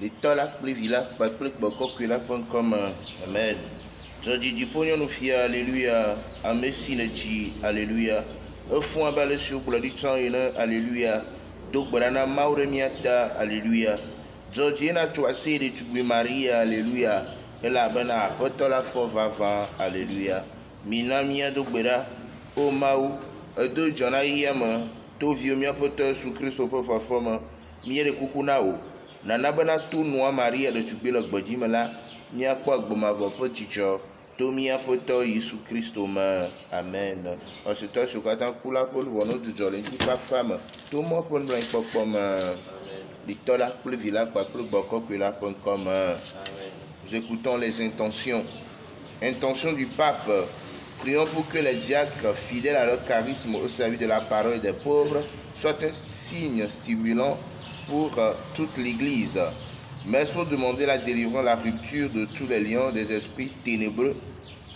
Litolak plivila paklik bokokwila.com. Amen. Jadi diponyo no fia alléluia. Amesi ne ji alléluia. Efon abale sur pour la ditsan ina alléluia. Donc barana maure miata alléluia. Jadi na tuasi de tugui Maria alléluia. Ela bana apotola fo vava alléluia. Minamia do bera o mau do jona yama to vieux mia poto sous Christ au pauvre forme miere kukunao. Nana bana tu noa Maria de tubila gbadimala mia kwa gboma vopo ticho to mia poto Yesu Christo ma amen. En ce temps sur katan kula pol wono du jolin ki pa femme to mo pon blanc pom Victoria pour villa kwa pour bokokwila.com. Nous écoutons les intentions. Intention du pape. Prions pour que les diacres, fidèles à leur charisme au service de la parole des pauvres, soient un signe stimulant pour toute l'Église. Merci pour demander la délivrance, la rupture de tous les liens des esprits ténébreux,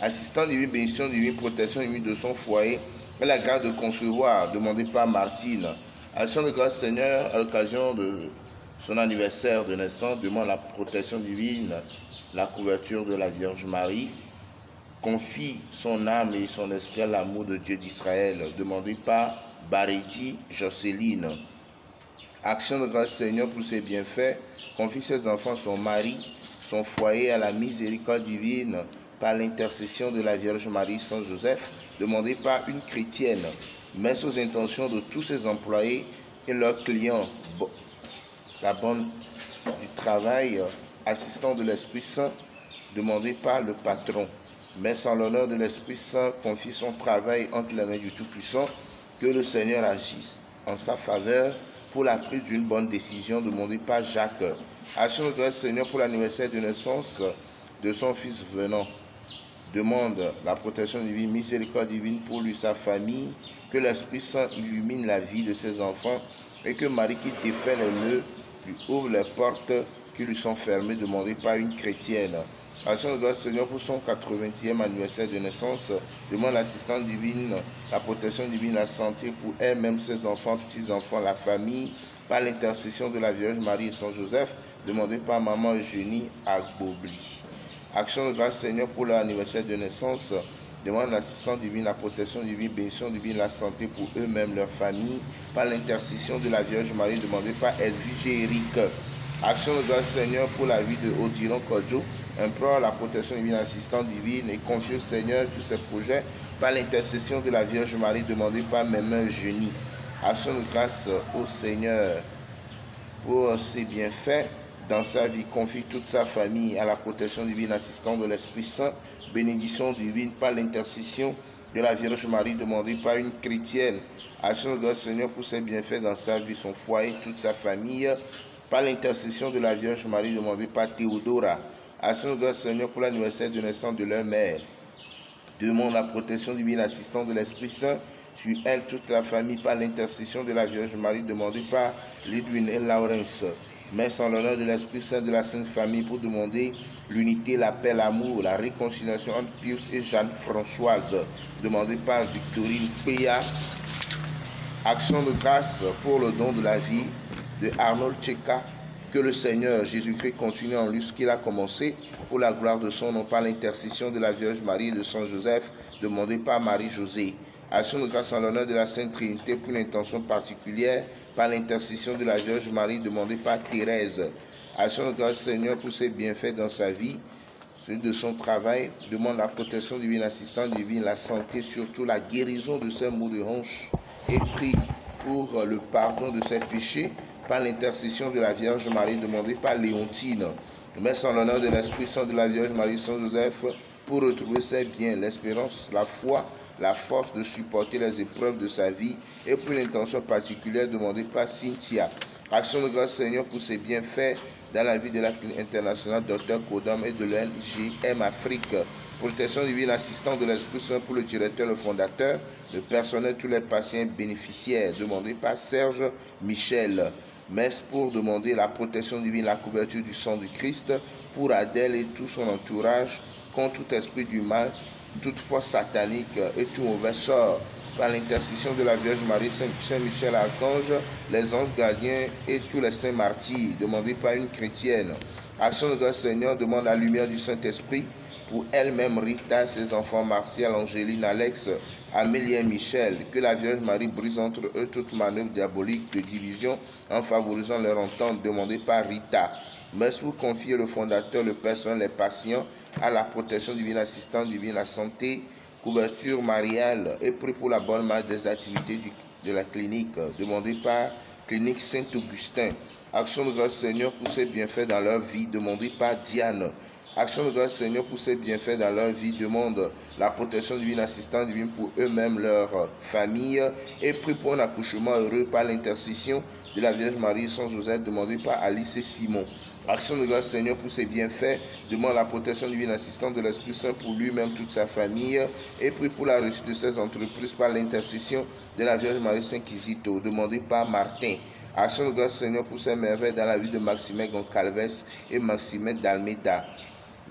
assistant divine, bénédiction divine, protection divine de son foyer, et la grâce de concevoir, demandée par Martine. Action de grâce Seigneur, à l'occasion de son anniversaire de naissance, demande la protection divine, la couverture de la Vierge Marie. Confie son âme et son esprit à l'amour de Dieu d'Israël, demandé par Barédi Jocelyne. Action de grâce Seigneur pour ses bienfaits, confie ses enfants, son mari, son foyer à la miséricorde divine par l'intercession de la Vierge Marie Saint Joseph, demandé par une chrétienne. Mets aux intentions de tous ses employés et leurs clients, la bonne du travail, assistant de l'Esprit Saint, demandé par le patron. Mais en l'honneur de l'Esprit Saint, confie son travail entre les mains du Tout-Puissant, que le Seigneur agisse en sa faveur pour la prise d'une bonne décision demandée par Jacques. Action de grâce Seigneur pour l'anniversaire de naissance de son fils venant. Demande la protection divine, miséricorde divine pour lui, sa famille, que l'Esprit Saint illumine la vie de ses enfants et que Marie qui défait les nœuds lui ouvre les portes qui lui sont fermées, demandées par une chrétienne. Action de grâce Seigneur pour son 80e anniversaire de naissance, demande l'assistance divine, la protection divine, la santé pour elle-même, ses enfants, petits-enfants, la famille, par l'intercession de la Vierge Marie et Saint Joseph, demandé par Maman Eugénie Agbobli. Action de grâce Seigneur pour l'anniversaire de naissance, demande l'assistance divine, la protection divine, bénédiction divine, la santé pour eux-mêmes, leur famille, par l'intercession de la Vierge Marie, demandé par Edwige et Eric. Action de grâce Seigneur pour la vie de Odilon Kodjo, implore la protection divine, l'assistance divine et confie au Seigneur tous ses projets par l'intercession de la Vierge Marie demandée par Maman Eugénie. Action de grâce au Seigneur pour ses bienfaits dans sa vie, confie toute sa famille à la protection divine, assistante de l'Esprit Saint, bénédiction divine par l'intercession de la Vierge Marie demandée par une chrétienne. Action de grâce Seigneur pour ses bienfaits dans sa vie, son foyer, toute sa famille, par l'intercession de la Vierge Marie demandée par Théodora. Action de grâce Seigneur pour l'anniversaire de naissance de leur mère. Demande la protection divine, assistante de l'Esprit Saint sur elle, toute la famille, par l'intercession de la Vierge Marie demandée par Lidwin et Laurence. Messe en l'honneur de l'Esprit Saint de la Sainte Famille pour demander l'unité, la paix, l'amour, la réconciliation entre Pius et Jeanne-Françoise, demandée par Victorine Péa. Action de grâce pour le don de la vie de Arnold Tcheka. Que le Seigneur Jésus-Christ continue en lui ce qu'il a commencé pour la gloire de son nom par l'intercession de la Vierge Marie et de Saint Joseph, demandé par Marie-Josée. Action de grâce en l'honneur de la Sainte Trinité pour une intention particulière par l'intercession de la Vierge Marie, demandée par Thérèse. Action de grâce Seigneur pour ses bienfaits dans sa vie, celui de son travail, demande la protection divine, l'assistance divine, la santé, surtout la guérison de ses maux de hanche et prie pour le pardon de ses péchés par l'intercession de la Vierge Marie demandée par Léontine. Messe en l'honneur de l'Esprit Saint de la Vierge Marie Saint Joseph pour retrouver ses biens, l'espérance, la foi, la force de supporter les épreuves de sa vie et pour une intention particulière demandée par Cynthia. Action de grâce Seigneur pour ses bienfaits dans la vie de la clinique internationale Dr Kodam et de l'LGM Afrique. Protection divine, assistance de l'Esprit Saint pour le directeur, le fondateur, le personnel, tous les patients bénéficiaires, demandé par Serge Michel. Messe pour demander la protection divine, la couverture du sang du Christ pour Adèle et tout son entourage contre tout esprit du mal, toute force satanique et tout mauvais sort. par l'intercession de la Vierge Marie, Saint Michel Archange, les anges gardiens et tous les saints martyrs, demandés par une chrétienne. Action de grâce Seigneur, demande la lumière du Saint-Esprit pour elle-même, Rita, ses enfants Martial, Angéline, Alex, Amélie et Michel, que la Vierge Marie brise entre eux toute manœuvre diabolique de division en favorisant leur entente, demandée par Rita. Merci pour confier le fondateur, le personnel, les patients à la protection divine, assistante divine, la santé, couverture mariale et prie pour la bonne marche des activités de la clinique, demandée par Clinique Saint-Augustin. Action de grâce Seigneur pour ses bienfaits dans leur vie, demandée par Diane. Action de grâce Seigneur pour ses bienfaits dans leur vie, demande la protection divine, assistance divine pour eux-mêmes, leur famille, et prie pour un accouchement heureux par l'intercession de la Vierge Marie sans Joseph, demandé par Alice et Simon. Action de grâce Seigneur pour ses bienfaits, demande la protection divine, assistance de l'Esprit Saint pour lui-même, toute sa famille, et prie pour la réussite de ses entreprises par l'intercession de la Vierge Marie Saint-Quisito, demandé par Martin. Action de grâce Seigneur pour ses merveilles dans la vie de Maxime Goncalves et Maxime d'Almeida.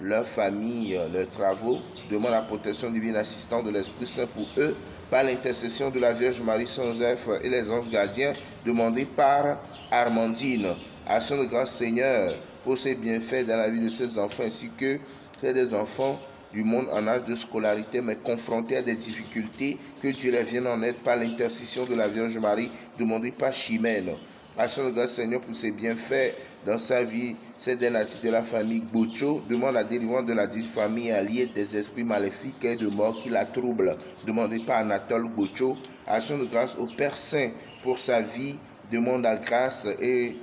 Leur famille, leurs travaux, demandent la protection divine, assistante de l'Esprit Saint pour eux, par l'intercession de la Vierge Marie Saint-Joseph et les anges gardiens, demandés par Armandine. Action de grâce Seigneur pour ses bienfaits dans la vie de ses enfants, ainsi que des enfants du monde en âge de scolarité, mais confrontés à des difficultés, que Dieu les vienne en aide par l'intercession de la Vierge Marie, demandée par Chimène. Action de grâce Seigneur pour ses bienfaits dans sa vie, c'est des natures de la famille Bocho, demande la délivrance de la dite famille alliée des esprits maléfiques et de mort qui la troublent, demandé par Anatole Bocho. Action de grâce au Père Saint pour sa vie, demande la grâce et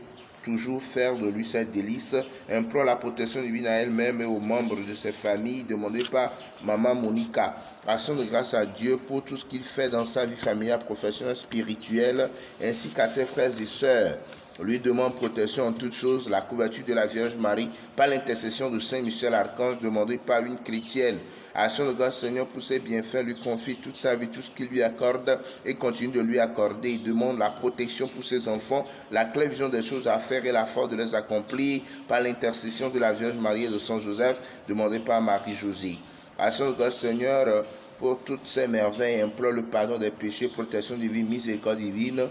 toujours faire de lui cette délice, implore la protection divine à elle-même et aux membres de ses familles, demandée par Maman Monica. Action de grâce à Dieu pour tout ce qu'il fait dans sa vie familiale, professionnelle, spirituelle, ainsi qu'à ses frères et sœurs. Lui demande protection en toutes choses, la couverture de la Vierge Marie, par l'intercession de Saint Michel Archange, demandée par une chrétienne. Action de grâce Seigneur pour ses bienfaits, lui confie toute sa vie, tout ce qu'il lui accorde et continue de lui accorder. Il demande la protection pour ses enfants, la claire vision des choses à faire et la force de les accomplir par l'intercession de la Vierge Marie et de Saint Joseph, demandée par Marie-Josée. Action de grâce Seigneur pour toutes ces merveilles, implore le pardon des péchés, protection divine, miséricorde divine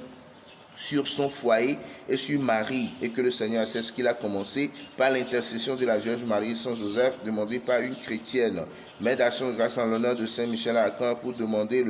sur son foyer et sur Marie, et que le Seigneur sait ce qu'il a commencé par l'intercession de la Vierge Marie et Saint Joseph, demandé par une chrétienne. Mais d'action de grâce en l'honneur de Saint Michel Archange pour demander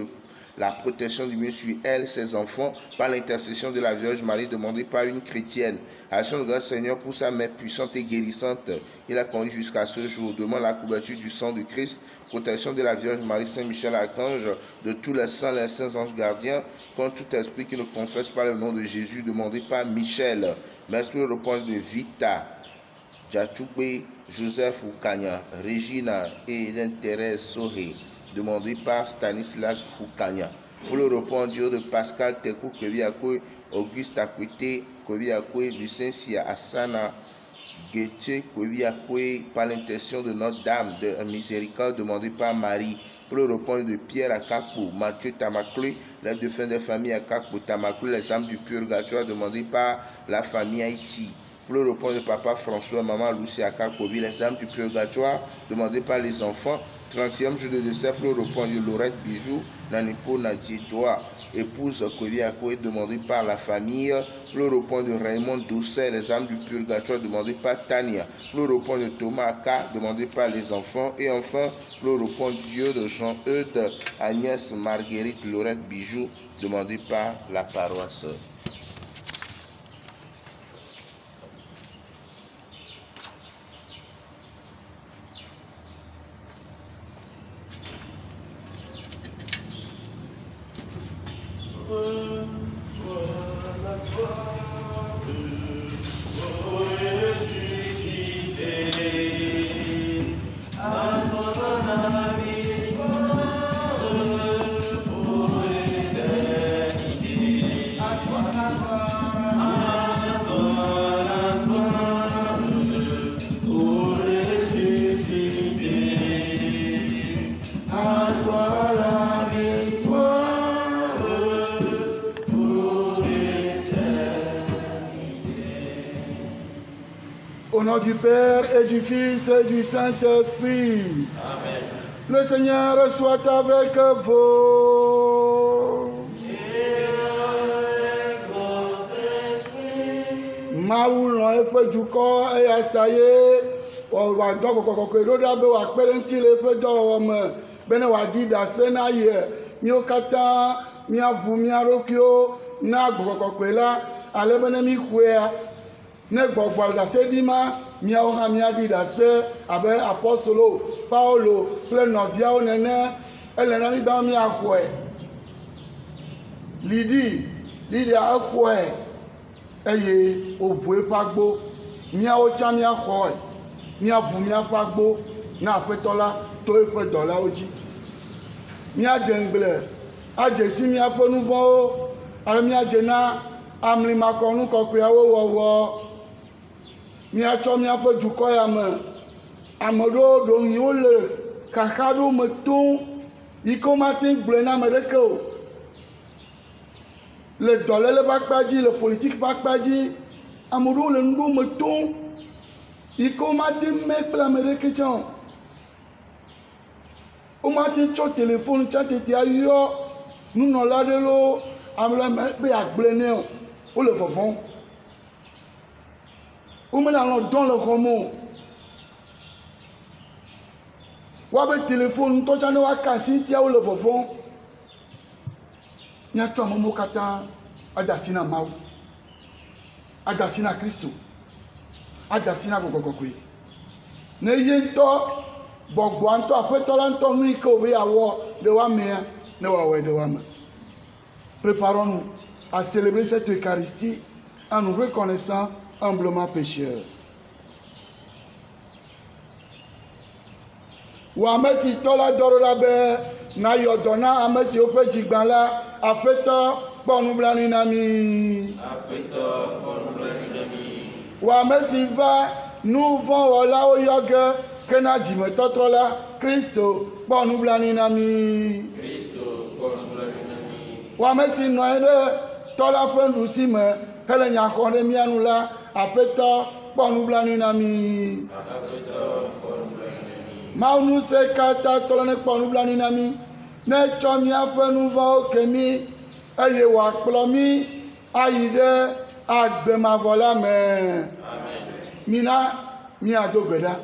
la protection divine sur elle, ses enfants, par l'intercession de la Vierge Marie, demandée par une chrétienne. Action de grâce Seigneur pour sa main puissante et guérissante, il a conduit jusqu'à ce jour. Demande la couverture du sang de Christ, protection de la Vierge Marie, Saint Michel Archange, de tous les saints anges gardiens, contre tout esprit qui ne confesse pas le nom de Jésus, demandé par Michel. Merci pour le repos de Vita, Jatoube, Joseph Fukanya, Regina et l'intérêt Sohe, demandé par Stanislas Fukanya. Pour le repos en Dieu de Pascal Tekou Keviakwe, Auguste Akwete Keviakwe, Lucien Sia Asana, Gétier Keviakwe, par l'intention de Notre-Dame de Miséricorde, demandé par Marie. Pour le repos de Pierre Akakpo, Mathieu Tamakle, les défunts des familles Akakpo Tamakle, les âmes du purgatoire, demandé par la famille Haïti. Pour le repos de Papa François, Maman Lucie Akakpo, les âmes du purgatoire, demandé par les enfants. 30e jour de décès pour le repos de Laurette Bijou, Nanipo Nadjidjoa, épouse Keviakwe, demandée par la famille. Pour le repos de Raymond Doucet, les âmes du purgatoire, demandé par Tania. Pour le repos de Thomas Aka, demandé par les enfants. Et enfin, pour le repos de Dieu de Jean-Eudes, Agnès Marguerite Laurette Bijou, demandé par la paroisse. Au nom du Père et du Fils et du Saint-Esprit. Amen. Le Seigneur soit avec vous. Mawu lɔ eƒe dukɔ eya ta ye wòadɔ kɔkɔkɔkɔe ɖo ɖa be wòakpe ɖe ŋuti le eƒe dɔwɔwɔ me be ne wòaɖi ɖase na yie míawo katã míaʋu mía ɖokuiwo na gbɔgbɔkɔkɔe la ale be ne míxɔea ne gbɔgbɔ ɖase ɖi ma míawo hã míaɖi ɖase abe apɔstolo Paulo kple nɔviawo nene ele na mí be míaxɔe. Lidia exɔe eye wòʋu eƒe agbo míawo tsã míaxɔe míaʋu míaƒe agbo na aƒetɔ la to eƒe dɔlawo dzi. Míade ŋgble adze si míaƒe nu vɔ̃wo ale míadze na amlimakɔnu kɔkɔeawo wɔwɔ. Míatsɔ míaƒe dukɔ ya me ame ɖewo ɖoŋi wole xaxa ɖewo me tom yi ke womate ŋu gblɔe na ame ɖeke o. Le dɔléle ƒe akpa dzi, le politique ƒe akpa dzi, ame ɖewo le nuɖewo me tom yi ke womate ŋu me kple ame ɖeke tsã o. Womate tsɔ téléphone tsã tete ayɔ nunɔla ɖe lo ame be agblẽ nɛ o. Wole vɔvɔm. Womele alɔ dɔn le xɔ me o. Woabe téléphone ŋutɔ tsã ne woaka asi ŋutia wole vɔvɔm. Míatsɔ amewo katã ade asi na Mawu, ade asi na Kristo, ade asi na gbɔgbɔkɔkɔe. Ne ye ŋutɔ gbɔgbɔa ŋutɔ aƒetɔ la ŋutɔ nu yi ke wòbe yeawɔ ɖe woamea ne wòawɔe ɖe woame. Préparons-nous à célébrer cette Eucharistie en nous reconnaissant humblement pécheurs. Wò ame si tɔ la dɔ ɖo ɖa be nayɔ dɔ na ame siwo ƒe dzigbã la, aƒetɔ kpɔ nublanui na mi. Wò ame si va nu vɔ̃ wɔlawo yɔ ge ke na dzimetɔtrɔ la, Kristo kpɔ nublanui na mi. Wò ame si nɔ anyi ɖe tɔ la ƒe nuɖusi me hele nya xɔm ɖe mía nu la, aƒetɔ kpɔ nublanui na mi. Mawu ŋusẽ katã tɔ ne kpɔ nublanui na mi, ne tsɔ míaƒe nu vɔ̃wo ke mí eye wòakplɔ mí ayi ɖe agbe mavɔ la me. Mina míado gbe ɖa.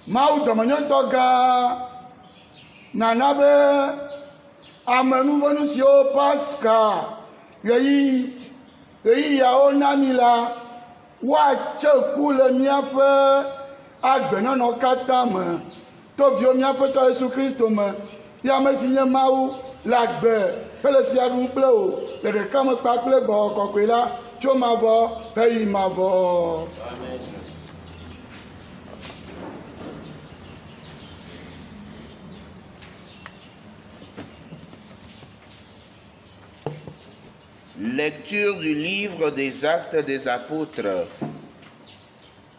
Mawu dɔmenyɔtɔ gã nana be amenuvɔnu siwo Pasika ɣeyiɣiawo na mi la woatse ku le míaƒe agbenɔnɔ katã me to viwo míaƒe tɔ Yesu Kristo me. Ya ame si nye Mawu le agbe hele fia ɖum kple o le ɖeka me kpakple gbɔgbɔ kɔkɔe la tso mavɔ heyi mavɔ. Lecture du livre des Actes des Apôtres.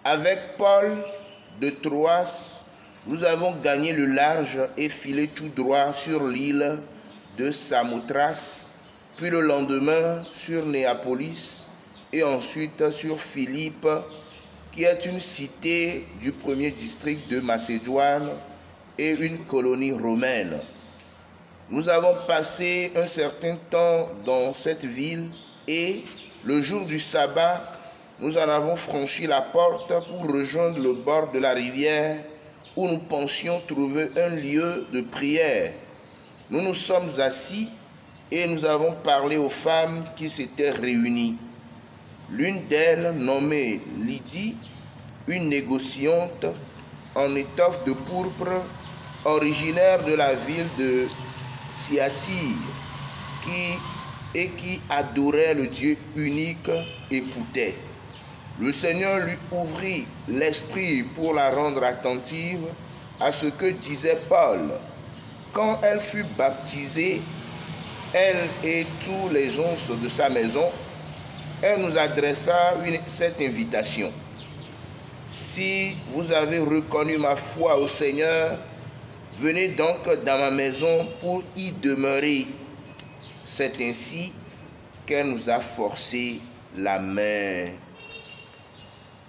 Avec Paul de Troas, nous avons gagné le large et filé tout droit sur l'île de Samothrace, puis le lendemain sur Néapolis et ensuite sur Philippe, qui est une cité du premier district de Macédoine et une colonie romaine. Nous avons passé un certain temps dans cette ville et, le jour du sabbat, nous en avons franchi la porte pour rejoindre le bord de la rivière où nous pensions trouver un lieu de prière. Nous nous sommes assis et nous avons parlé aux femmes qui s'étaient réunies. L'une d'elles, nommée Lydie, une négociante en étoffe de pourpre, originaire de la ville de Thyatire, qui adorait le Dieu unique, écoutait. Le Seigneur lui ouvrit l'esprit pour la rendre attentive à ce que disait Paul. Quand elle fut baptisée, elle et tous les onces de sa maison, elle nous adressa cette invitation. Si vous avez reconnu ma foi au Seigneur, venez donc dans ma maison pour y demeurer. C'est ainsi qu'elle nous a forcé la main.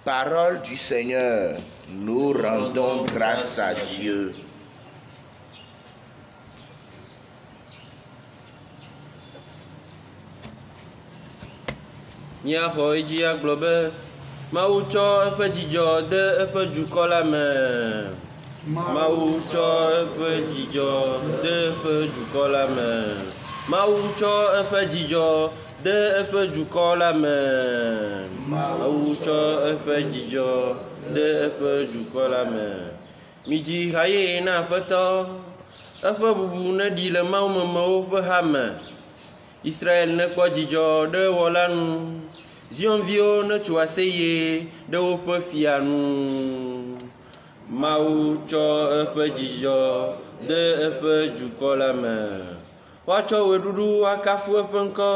Parole du Seigneur, nous rendons grâce à Dieu. Míaxɔ edzi agblɔ be Mawu tsɔ eƒe dzidzɔ de eƒe dukɔ la me. Mawu tsɔ eƒe dzidzɔ de eƒe dukɔ la me. Mawu tsɔ eƒe dzidzɔ de eƒe dukɔ la me. Mawu tsɔ eƒe dzidzɔ de eƒe dukɔ la me. Midzi ha yeye na Aƒetɔ. Eƒe bubu neɖi le mawumemewo ƒe hame. Israel nekpɔ dzidzɔ ɖe wɔla nu. Zionviwo netso aseye ɖe woƒe fia nu. Mawu tsɔ eƒe dzidzɔ de eƒe dukɔ la me. Woatsɔ ɣeɖuɖu akafu eƒe ŋkɔ,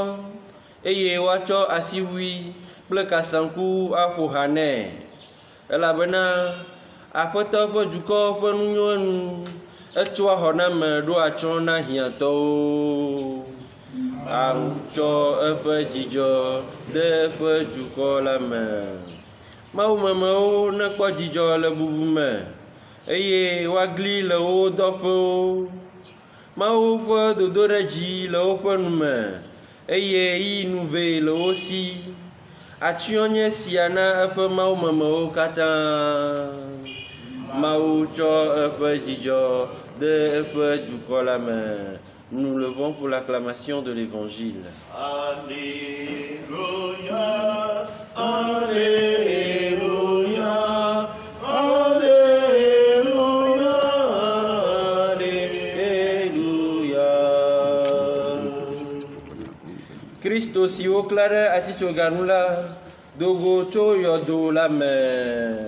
eye woatsɔ asiʋui kple kasaŋku aƒo ha nɛ. Elabena Aƒetɔ ƒe dukɔ ƒe nu nyo enu. Etoa xɔname ɖo atsyɔ̃ na hiãtɔwo. Atsɔ eƒe dzidzɔ de eƒe dukɔ la me. Mawumemewo nekpɔ dzidzɔ le bubu me, eye woagli le wo dɔƒewo. Mawu ƒe dodoɖedzi le woƒe nu me, eye yi nu vɛ le wo si. Atsyɔ̃ nye sia na eƒe mawumemewo katã. Mawu tsɔ eƒe dzidzɔ de eƒe dukɔ la me. Nous levons pour l'acclamation de l'évangile. Alléluia, Alléluia, Alléluia, Alléluia. Christo si wo klã ɖe atitsoga la, dogo tso yɔdo la me.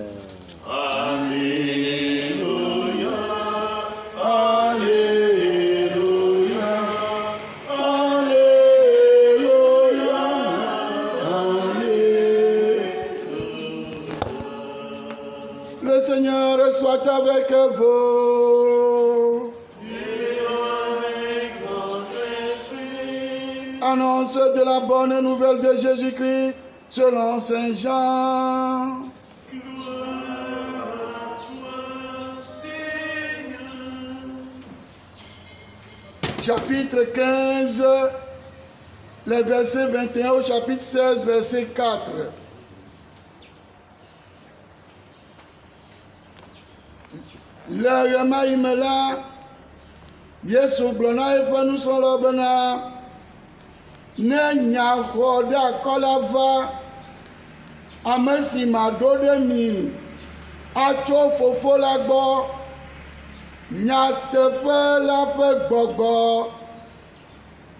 Alléluia, Alléluia, Alléluia, Alléluia. Le Seigneur soit avec vous. Et avec votre esprit. Annonce de la bonne nouvelle de Jésus-Christ selon Saint Jean. Chapitre 15, les versets 21 au chapitre 16, verset 4. Le yama imela, Yesu gblɔna eƒe nusrɔ̃lawo bena, ne nya xɔ ɖe akɔla va, ame si maɖo ɖe mi atso Fofo la gbɔ, nyateƒe la ƒe gbɔgbɔ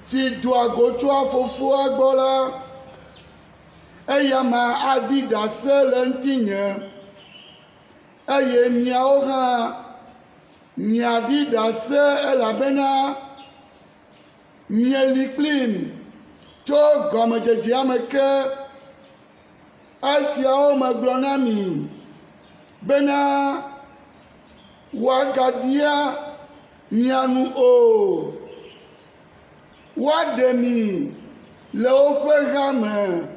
si doa go tsoa Fofoa gbɔ la, eya ma aɖi ɖase le ŋutinye, eye miawo hã miaɖi ɖase elabena mieli kplim tso gɔmedzedzea me ke. Esiawo megblɔ na mi bena woagaɖia mia nu o, woaɖe mi le woƒe ha me.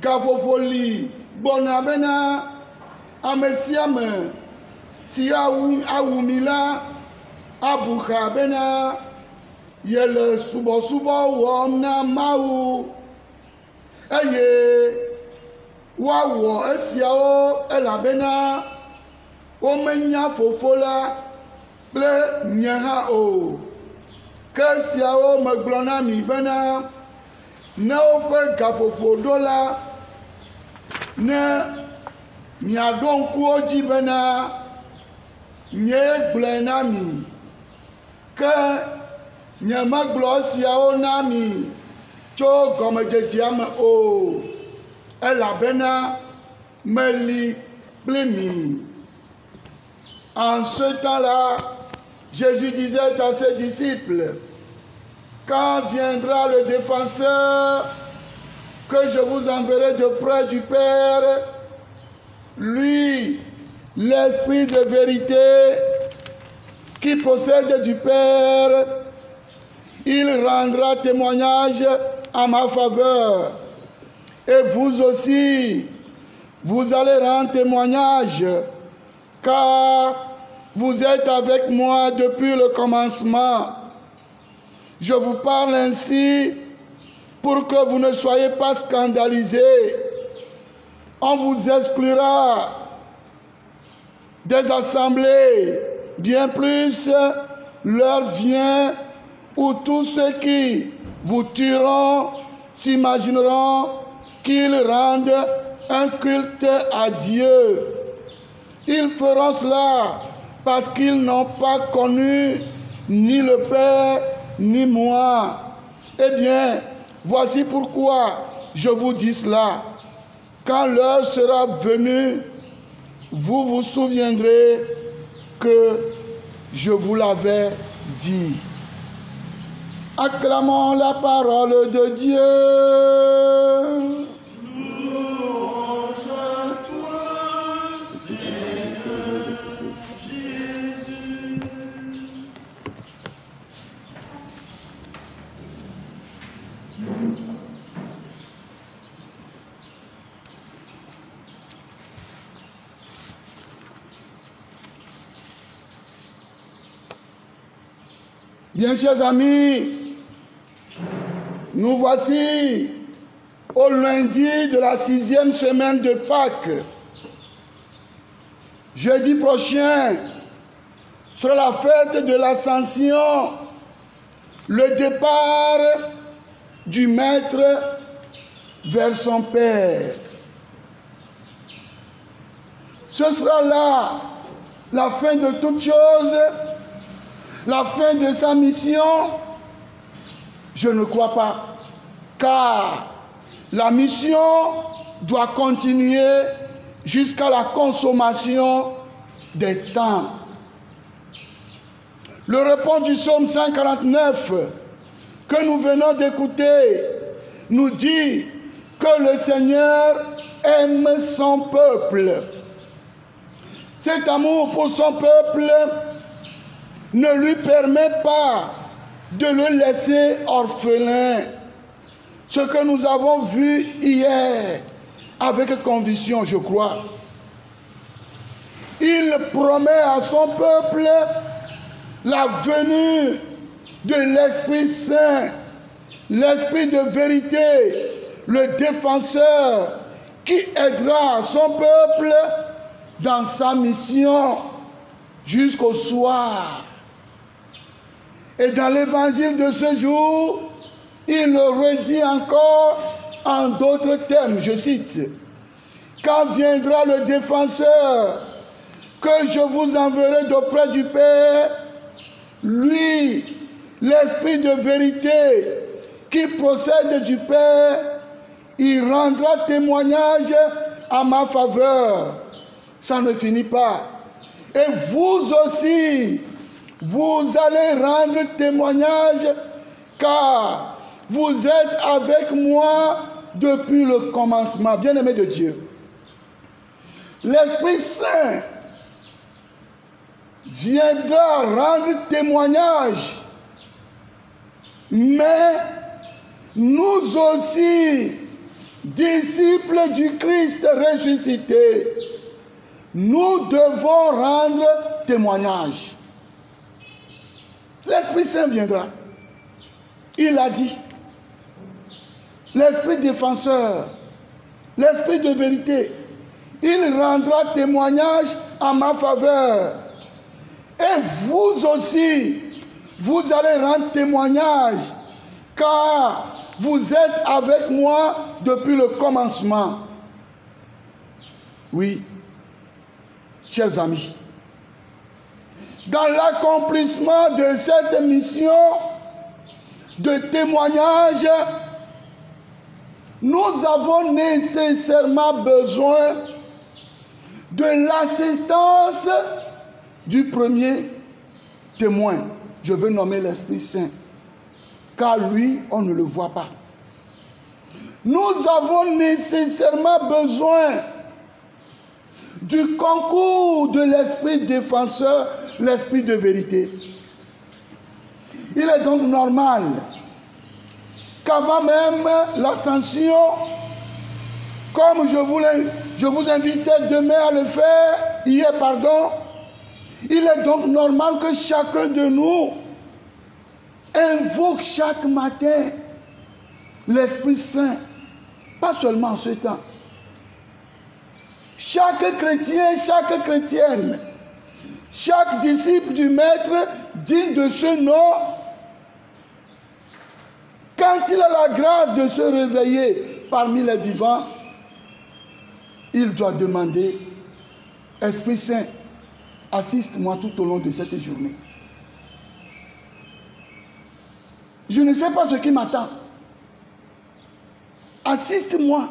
Gaƒoƒo li gbɔna bena ame sia ame si awu mi la abu xa bena yele subɔsubɔ wɔm na Mawu, eye woawɔ esiawo elabena womenya Fofo la kple nye hã o. Ke esiawo megblɔ na mi bena ne woƒe gaƒoƒo ɖo la, ne miaɖo ŋkuwo dzi bena nyee gblɔe na mi, ke nyemegblɔ esiawo na mi tso gɔmedzedzea me o, elabena meli kpli mi. En ce temps-là, Jésus disait à ses disciples, quand viendra le défenseur que je vous enverrai de près du Père, lui, l'Esprit de vérité qui procède du Père, il rendra témoignage en ma faveur. Et vous aussi, vous allez rendre témoignage, car vous êtes avec moi depuis le commencement. Je vous parle ainsi pour que vous ne soyez pas scandalisés. On vous exclura des assemblées. Bien plus, l'heure vient où tous ceux qui vous tueront s'imagineront qu'ils rendent un culte à Dieu. Ils feront cela parce qu'ils n'ont pas connu ni le Père ni moi. Eh bien, voici pourquoi je vous dis cela. Quand l'heure sera venue, vous vous souviendrez que je vous l'avais dit. Acclamons la parole de Dieu. Louange à toi, Seigneur Jésus. Bien, chers amis, nous voici au lundi de la 6e semaine de Pâques. Jeudi prochain sera la fête de l'Ascension, le départ du Maître vers son Père. Ce sera là la fin de toutes choses, la fin de sa mission. Je ne crois pas, car la mission doit continuer jusqu'à la consommation des temps. Le repos du psaume 149 que nous venons d'écouter nous dit que le Seigneur aime son peuple. Cet amour pour son peuple ne lui permet pas de le laisser orphelin. Ce que nous avons vu hier avec conviction, je crois. Il promet à son peuple la venue de l'Esprit Saint, l'Esprit de vérité, le défenseur qui aidera son peuple dans sa mission jusqu'au soir. Et dans l'évangile de ce jour, il le redit encore en d'autres termes, je cite, « Quand viendra le défenseur que je vous enverrai d'auprès du Père, lui, l'Esprit de vérité qui procède du Père, il rendra témoignage à ma faveur. » Ça ne finit pas. Et vous aussi, vous allez rendre témoignage, car vous êtes avec moi depuis le commencement. Bien-aimés de Dieu, l'Esprit Saint viendra rendre témoignage, mais nous aussi, disciples du Christ ressuscité, nous devons rendre témoignage. L'Esprit Saint viendra. Il a dit. L'Esprit défenseur, l'Esprit de vérité, il rendra témoignage à ma faveur. Et vous aussi, vous allez rendre témoignage, car vous êtes avec moi depuis le commencement. Oui, chers amis, dans l'accomplissement de cette mission de témoignage, nous avons nécessairement besoin de l'assistance du premier témoin. Je veux nommer l'Esprit Saint, car lui, on ne le voit pas. Nous avons nécessairement besoin du concours de l'Esprit défenseur, l'Esprit de vérité. Il est donc normal qu'avant même l'ascension, comme je vous invitais demain à le faire, hier pardon, il est donc normal que chacun de nous invoque chaque matin l'Esprit Saint, pas seulement en ce temps. Chaque chrétien, chaque chrétienne, chaque disciple du Maître digne de ce nom, quand il a la grâce de se réveiller parmi les vivants, il doit demander, Esprit Saint, assiste-moi tout au long de cette journée. Je ne sais pas ce qui m'attend. Assiste-moi.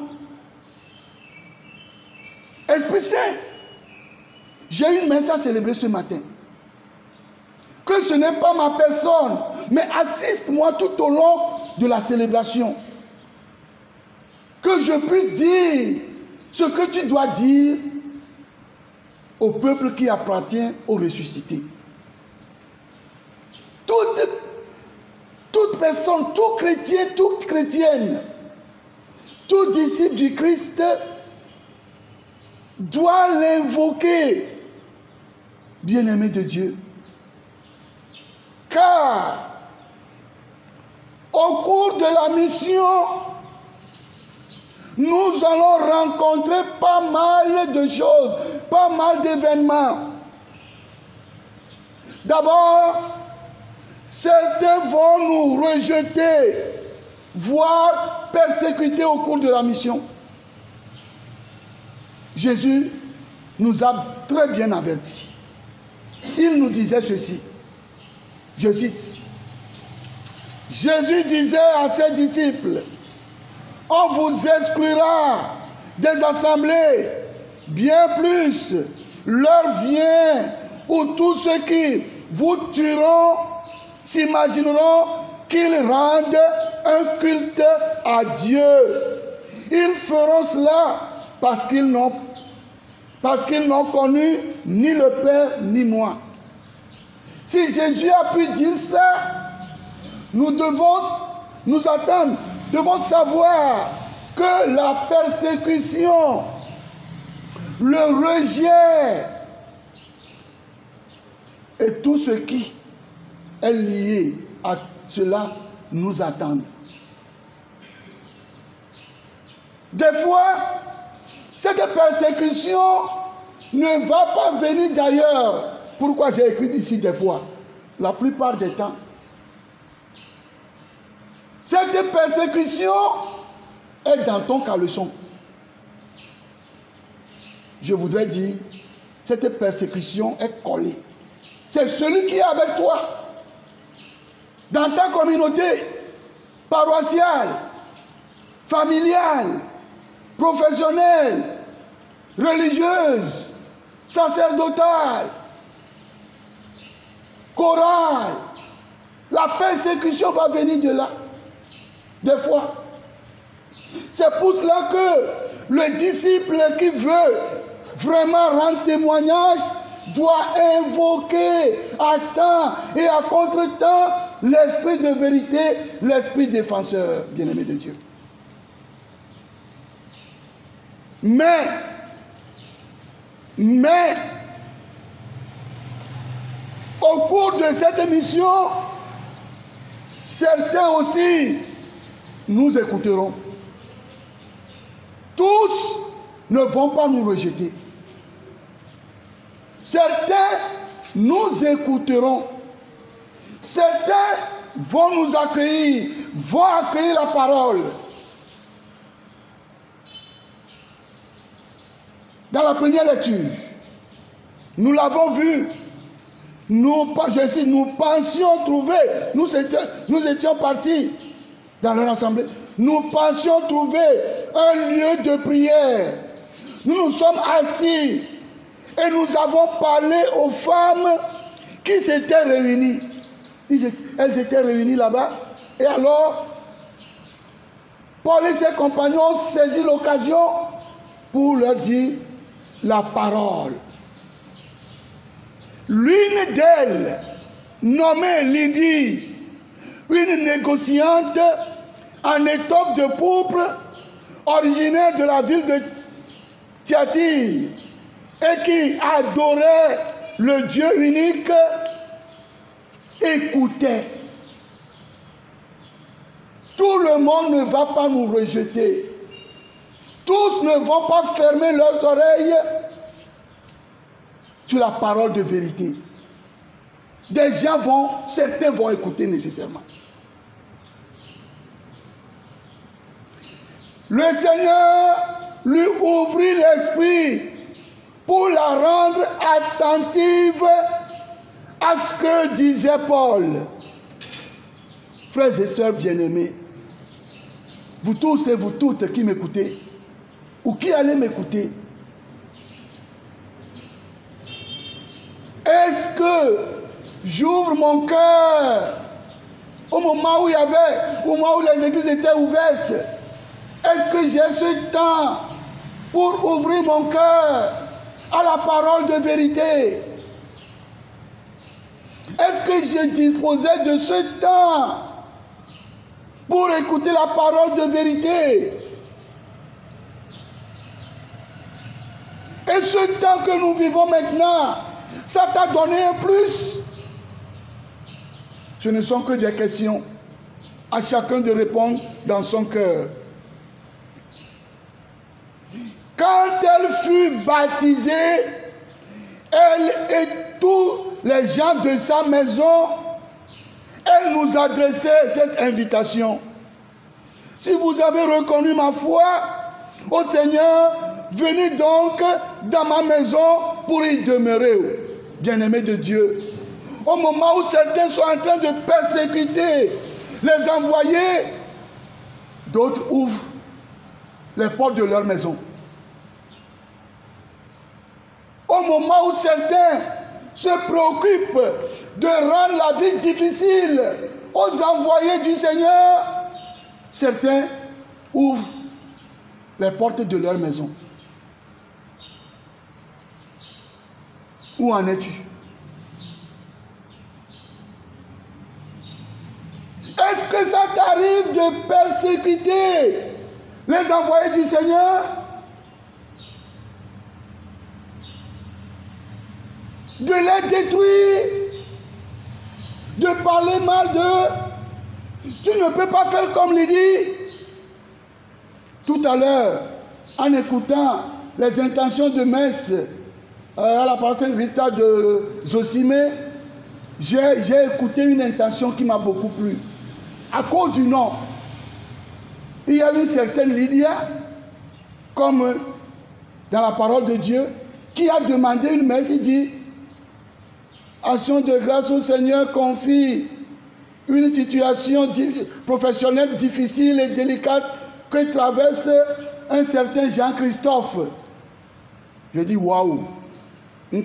Esprit Saint, j'ai une messe à célébrer ce matin. Que ce n'est pas ma personne, mais assiste-moi tout au long de la célébration. Que je puisse dire ce que tu dois dire au peuple qui appartient au ressuscité. Toute personne, tout chrétien, toute chrétienne, tout disciple du Christ doit l'invoquer, bien-aimé de Dieu. Car au cours de la mission, nous allons rencontrer pas mal de choses, pas mal d'événements. D'abord, certains vont nous rejeter, voire persécuter au cours de la mission. Jésus nous a très bien avertis. Il nous disait ceci, je cite, Jésus disait à ses disciples, on vous exclura des assemblées, bien plus, l'heure vient où tous ceux qui vous tueront s'imagineront qu'ils rendent un culte à Dieu. Ils feront cela parce qu'ils n'ont connu ni le Père ni moi. Si Jésus a pu dire ça, nous devons nous attendre, devons savoir que la persécution, le rejet et tout ce qui est lié à cela nous attendent. Des fois, cette persécution ne va pas venir d'ailleurs. Pourquoi j'ai écrit ici des fois? La plupart des temps. Cette persécution est dans ton caleçon. Je voudrais dire, cette persécution est collée. C'est celui qui est avec toi, dans ta communauté paroissiale, familiale, professionnelle, religieuse, sacerdotale, chorale. La persécution va venir de là. Des fois. C'est pour cela que le disciple qui veut vraiment rendre témoignage doit invoquer à temps et à contre-temps l'esprit de vérité, l'esprit défenseur, bien-aimé de Dieu. Mais, au cours de cette mission, certains aussi nous écouteront. Tous ne vont pas nous rejeter. Certains nous écouteront. Certains vont nous accueillir, vont accueillir la parole. Dans la première lecture, nous l'avons vu. Nous pensions trouver, nous étions partis dans leur assemblée. Nous pensions trouver un lieu de prière. Nous nous sommes assis et nous avons parlé aux femmes qui s'étaient réunies. Elles étaient réunies là-bas. Et alors, Paul et ses compagnons ont saisi l'occasion pour leur dire la parole. L'une d'elles, nommée Lydie, une négociante en étoffe de pourpre, originaire de la ville de Thyatire, et qui adorait le Dieu unique, écoutait. Tout le monde ne va pas nous rejeter. Tous ne vont pas fermer leurs oreilles sur la parole de vérité. Des gens certains vont écouter nécessairement. Le Seigneur lui ouvrit l'esprit pour la rendre attentive à ce que disait Paul. Frères et sœurs bien-aimés, vous tous et vous toutes qui m'écoutez, ou qui allez m'écouter, est-ce que j'ouvre mon cœur au moment où les églises étaient ouvertes? Est-ce que j'ai ce temps pour ouvrir mon cœur à la parole de vérité? Est-ce que je disposais de ce temps pour écouter la parole de vérité? Et ce temps que nous vivons maintenant, ça t'a donné un plus? Ce ne sont que des questions. À chacun de répondre dans son cœur. Quand elle fut baptisée, elle et tous les gens de sa maison, elle nous adressait cette invitation. Si vous avez reconnu ma foi au Seigneur, venez donc dans ma maison pour y demeurer, bien-aimés de Dieu. Au moment où certains sont en train de persécuter les envoyés, d'autres ouvrent les portes de leur maison. Au moment où certains se préoccupent de rendre la vie difficile aux envoyés du Seigneur, certains ouvrent les portes de leur maison. Où en es-tu? Est-ce que ça t'arrive de persécuter les envoyés du Seigneur? De les détruire? De parler mal d'eux? Tu ne peux pas faire comme Lydie. Tout à l'heure, en écoutant les intentions de messe à la paroisse Rita de Zosimé, j'ai écouté une intention qui m'a beaucoup plu. À cause du nom, il y a une certaine Lydia, comme dans la parole de Dieu, qui a demandé une messe. Il dit: action de grâce au Seigneur, confie une situation professionnelle difficile et délicate que traverse un certain Jean-Christophe. Je dis waouh, il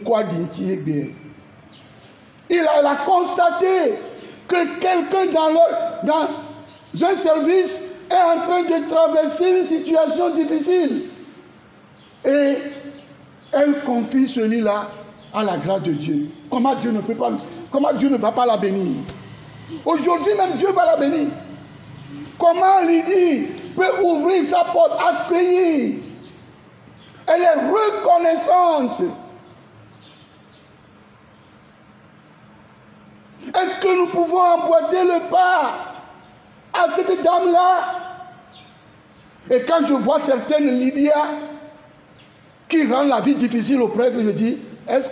a constaté que quelqu'un dans un service est en train de traverser une situation difficile. Et elle confie celui-là à la grâce de Dieu. Comment Dieu ne va pas la bénir? Aujourd'hui même, Dieu va la bénir. Comment Lydie peut ouvrir sa porte, accueillir? Elle est reconnaissante. Est-ce que nous pouvons emboîter le pas à cette dame-là? Et quand je vois certaines Lydia qui rendent la vie difficile au prêtre, je dis: est-ce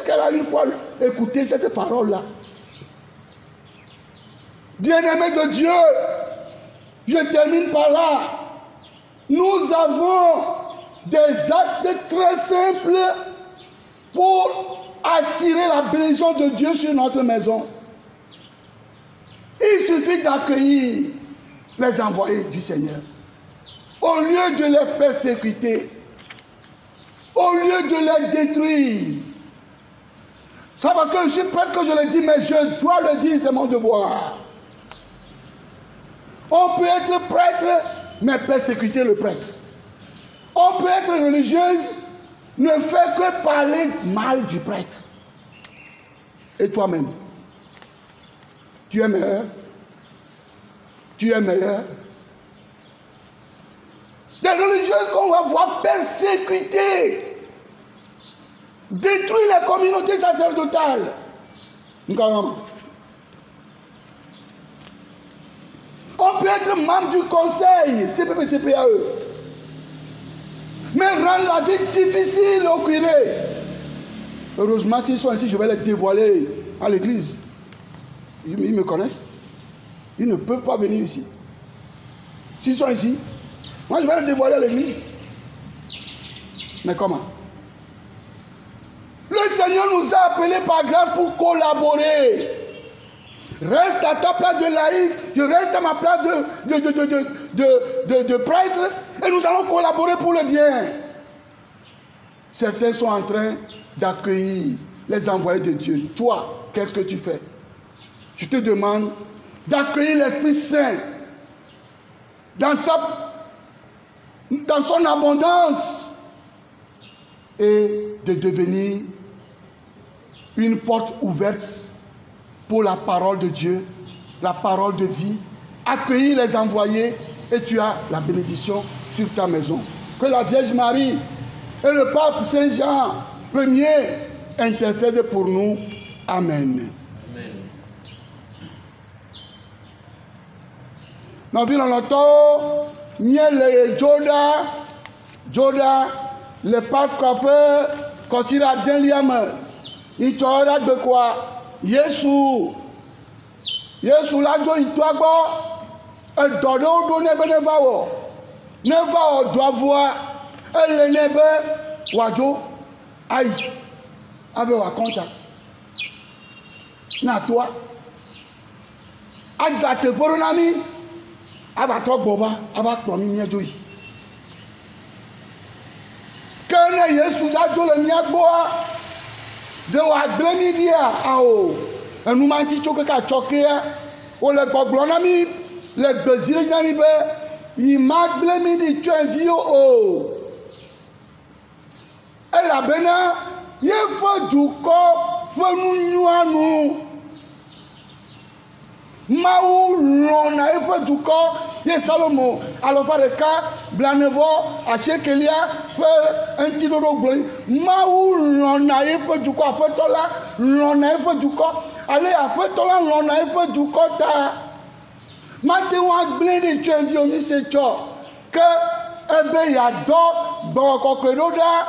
qu'elle a une fois écouté cette parole-là? Bien-aimés de Dieu, je termine par là. Nous avons des actes très simples pour attirer la bénédiction de Dieu sur notre maison. Il suffit d'accueillir les envoyés du Seigneur. Au lieu de les persécuter, au lieu de les détruire. C'est parce que je suis prêtre que je le dis, mais je dois le dire, c'est mon devoir. On peut être prêtre, mais persécuter le prêtre. On peut être religieuse, ne fait que parler mal du prêtre. Et toi-même, tu es meilleur? Tu es meilleur? Des religieuses qu'on va voir persécuter, détruire les communautés sacerdotales. peut être membre du conseil, CPAE. Mais rendre la vie difficile au curé. Heureusement, s'ils sont ici, je vais les dévoiler à l'église. Ils me connaissent. Ils ne peuvent pas venir ici. S'ils sont ici, moi je vais les dévoiler à l'église. Mais comment? Le Seigneur nous a appelés par grâce pour collaborer. Reste à ta place de laïc, je reste à ma place de prêtre, et nous allons collaborer pour le bien. Certains sont en train d'accueillir les envoyés de Dieu. Toi, qu'est-ce que tu fais? Je te demande d'accueillir l'Esprit Saint dans son abondance et de devenir une porte ouverte pour la parole de Dieu, la parole de vie, accueillir les envoyés, et tu as la bénédiction sur ta maison. Que la Vierge Marie et le pape Saint-Jean Ier intercèdent pour nous. Amen. Amen. Nous vivons longtemps, Niel Joda, le pascope, considère Deliam, il t'aura de quoi? Yesu la jo itwagbo edodo do nebe neva wo do avoa ele nebe wajo ai ave wa konta na toa ajla te poro na mi aba to gbova aba kpo mi ni ejo yi kene Yesu la jo le mi agboa de wa glemi dia ao enu ma ti choke ka choke o le gbogbo na mi le gbezire na mi be yi ma glemi di twenvi o e la bena ye fojuko fonu nyuanu mawu lona e fojuko ye Salomo alofareka blanevo asekelia fe entidodo gbori mawu lona e fojuko afetola lona e fojuko ale afetola lona e fojuko ta mate wa gbere di twenty oni se cho ke ebe ya do gbo kokoro da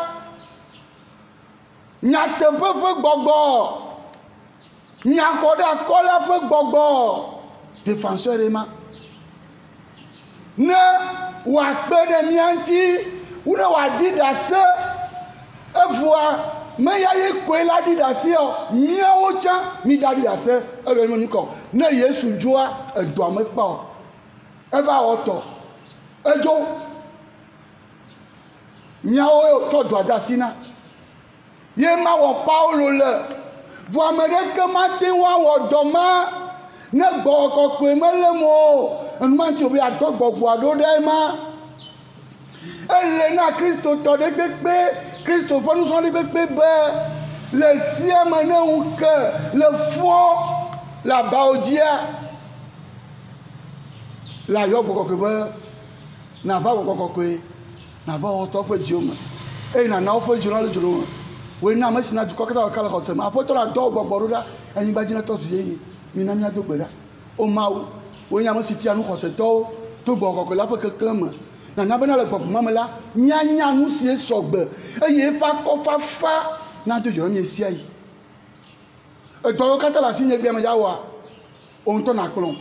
nyate fefe gbogbo nyakoda kola fe gbogbo défenseur ema ne wa pede mianti una wa didase evua me ya ye kwela didase o mia wo cha mi ja didase ebe mo nko ne Yesu joa edo amepa o eva oto ejo mia wo to do adasina ye ma wo Paulo le vo amerike ma te wa wo do ma ne gbo kokwe mele mo enuma ti obi adogbogbo adode ma ele na Kristo to de gbegbe Kristo fonu so de gbegbe be le siema ne unke le fo la baodia la yo kokwe be na va kokwe na va o to pe jioma e na na o pe jiro le jiro we na ma sina du kokata kala ko se ma apoto la do gbogbo da eyin ba jina to su ye mi na mi adogbera o mawo we nya mo si fi anu ko se to gbogbo la pe keklem na na bena le gbogbo mamela nya nu si sogbe eye fa ko fa na do joro mi si ayi e to kata la si nye gbe ma ja wa ohun to na klon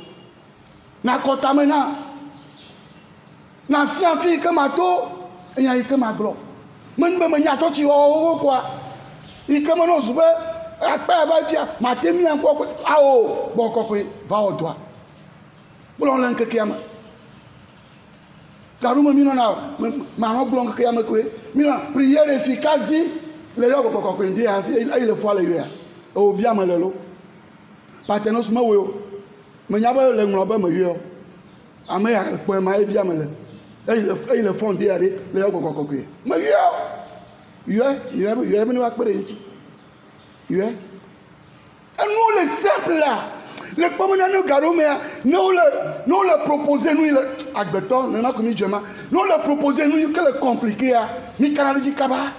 na kota me na fi ke ma to eyan ike ma glo men be me nya to chi o kwa ike mo no sube apa ba tia matemi an ko ao bo ko pe va o doa bulon lan ke kiyama karuma mi no na ma no bulon ke kiyama ko mi na prière efficace dit le yo ko ko ndi a il le fois le yo o bia ma le lo patenos ma wo me nya ba le nglo ba ma yo ame ya po ma e bia ma le il le fond dia le yo ko ma yo ni wa pere nti yo et nous les simples là les pomona no garome nous le proposer nous le agbeton na ko mi jema nous le proposer nous que le compliqué mi kanaliji kaba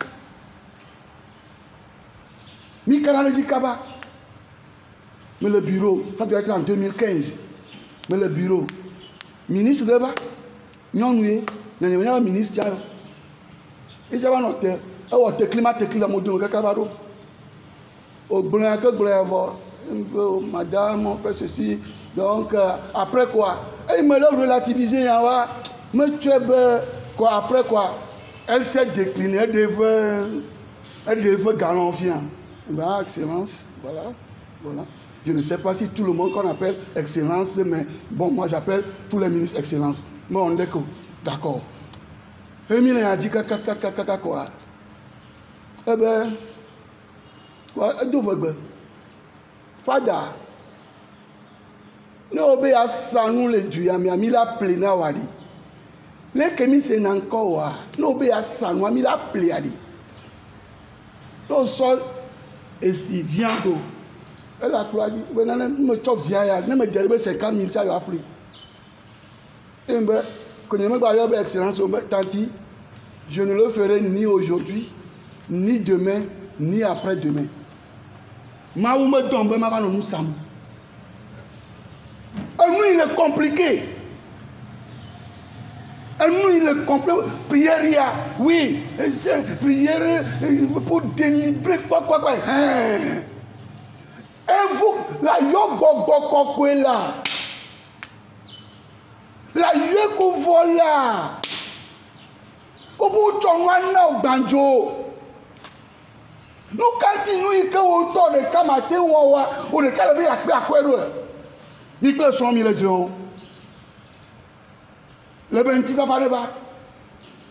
mais le bureau ça doit être en 2015 mais le bureau ministre ɖe va nyɔnu ye nenema ministre dza ese va nɔ te ewɔ tekli le modome kaka va ɖo ogblɔa ke gblɔa vɔ madame on fait ceci donc après quoi il me l'a relativisé ya me tsɔe be quoi après quoi elle s'est déclinée elle devait garantir bah excellence voilà je ne sais pas si tout le monde qu'on appelle excellence mais bon moi j'appelle tous les ministres excellence mais on est d'accord Emile a dit kaka quoi eh ben quoi double fada no be asanu le duya mi amila plena wali le kemi se nanko wa no be asanu amila pleadi no so esi viando elle a pris ben na me chop via ya ne me deribe 50 000 ça a pris et ben quand je me baille be excellence on tanti je ne le ferai ni aujourd'hui ni demain ni après-demain ma ou me tombe ma va nous sam nous il est compliqué nous il est compliqué prière oui prière pour délivrer quoi et vous la yogo là la yogo vola obu chongwana banjo nous continuons que autour de kamate wawa ou de kalabe yakpe akwero ni pe 100 000 dirons le benti va faire va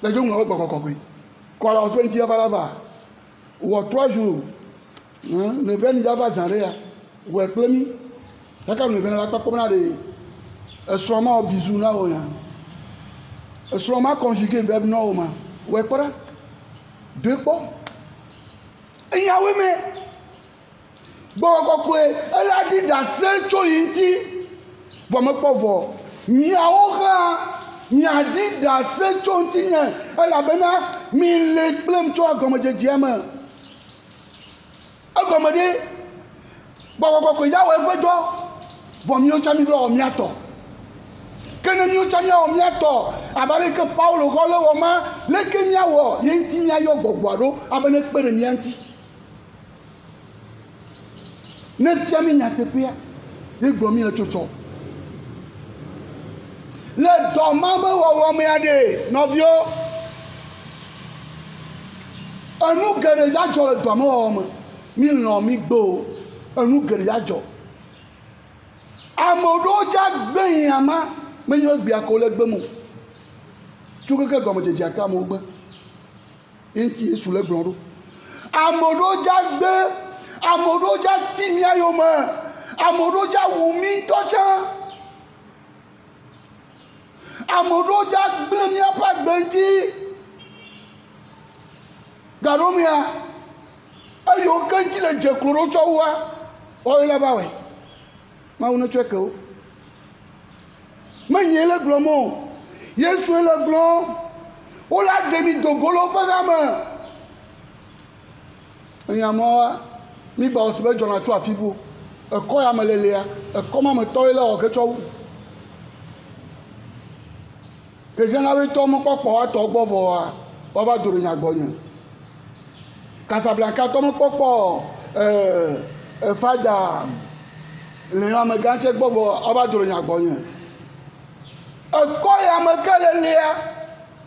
les gens n'ont pas compris quoi la benti va faire va ou 3 jours ne viennent pas va zanrer ou est plemi d'accord ne viennent pas comme là de sûrement bisou na oya sûrement conjugué verbe non ma ou est quoi deux pots et ya oui mais bon quoi elle a dit dans seul choyinti va me pauvre ni aora ni a dit dans seul choyinti elle a bena mi le plem choa comme je dis ama comme dit bon quoi ya ouais vedo va mieux chami do miato kene mieux chami o miato abale que Paulo gole wo ma le ke miawo yinti miayo gbogboro abene pere mianti ne tiami nyatepia ye gbomi le chocho le domambe wo me ade novio anu gere ya jo le domo wo me mi no mi gbo anu gere ya jo amodo ja gbeyin ama me yo gbe akole gbe mu chukeke gomo jeje aka mo gbe enti Yesu le gboro amodo ja gbe amoroja timi ayoma amoroja wumi tocha amoroja gbemi apa gbenti garomia ayo kanti le jekloro chowa o ile bawe ma uno cheke o menye le glomo Yesu le glom o la demi dogolo pagama nyama mi ba osbe jona tu afibu eko ya melelea eko ma me to ile o ke cho ke jena we to mo popo wa to gbovo wa o ba duru nya gboyan Casablanca to mo popo fada le ya me ganche gbovo o ba duru nya gboyan eko ya me kelelea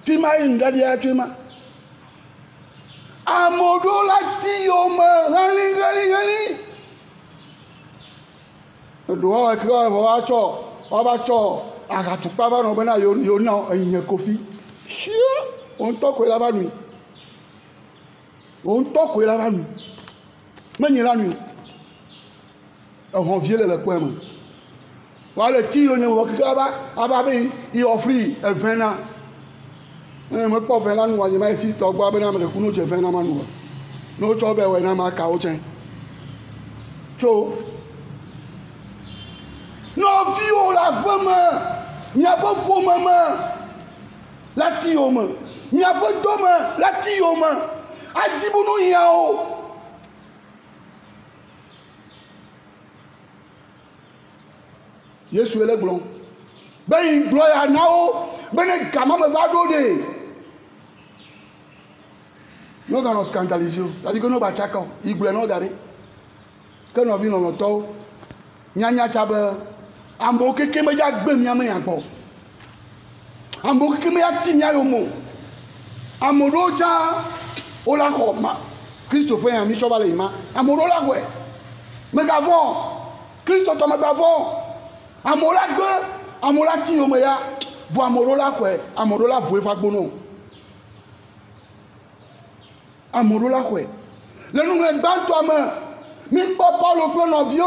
ti ma indadi ya ti ma amodo lati yoma gali do wa kira wa cho oba cho agatupa ba no bena yo na eyin kofi on to ko la ba nu menyi la nu ehon vie le ko mo wa le ti yo ni wo kira ba aba be I offri e vena me po vela nu wa ni my sister gba be na me ku no je vena manu no cho be we na ma ka o chen cho no vio la femme mi a pas pour maman la ti o mo mi a pas doma la ti o mo a di bu no ya o Yesu ele glon Ben il gloire nao, ben comment me va donner. Nous allons scandaliser. C'est-à-dire que nous va chacun, il gloire nous garder. Que nous vivons dans notre nyanya chabe, ambo keke me ya gbe mi ame yanko. Ambo keke me ya ti mi ayomo. Amoro cha ola ko ma. Christophe yan mi choba le ima. Amoro la we. Me gavon. Christophe to me gavon. Amola gbe, amola ti yo me ya. Vo amoro la ko e, amoro la vo e fa gbono. Amoro la ko e. Le nou le gban to ame. Mi po Paul plan ovio.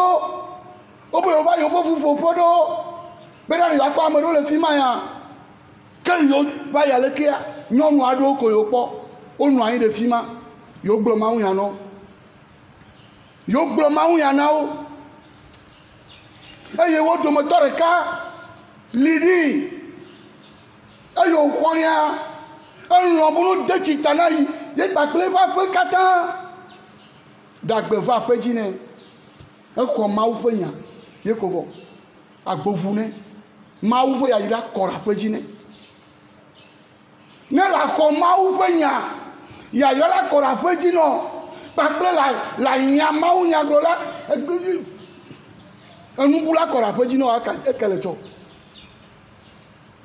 Obo yo va yo fo fodo. Bena ni pa amoro le fi ma ya. Ke yo va ya le kia. Nyonu ado ko yo po. Onu ayin de fi ma. Yo gbro ma hu ya no. Yo gbro ma hu ya na o. Eye wo do mo tore ka. Lidi. Eyo kwon ya. Enro bunu de chitana yi. Ye gbagbe va fe kata. Dagbe va pe jine. Eko ma wu fe yan. Ye ko vo. Agbovu ne. Ma wu fe ya ira kora pe jine. Ne la ko ma wu fe yan. Ya yo la kora pe jino. Gbagbe la yan ma wu yan glo la. Enu bula kora pe jino aka ekele cho.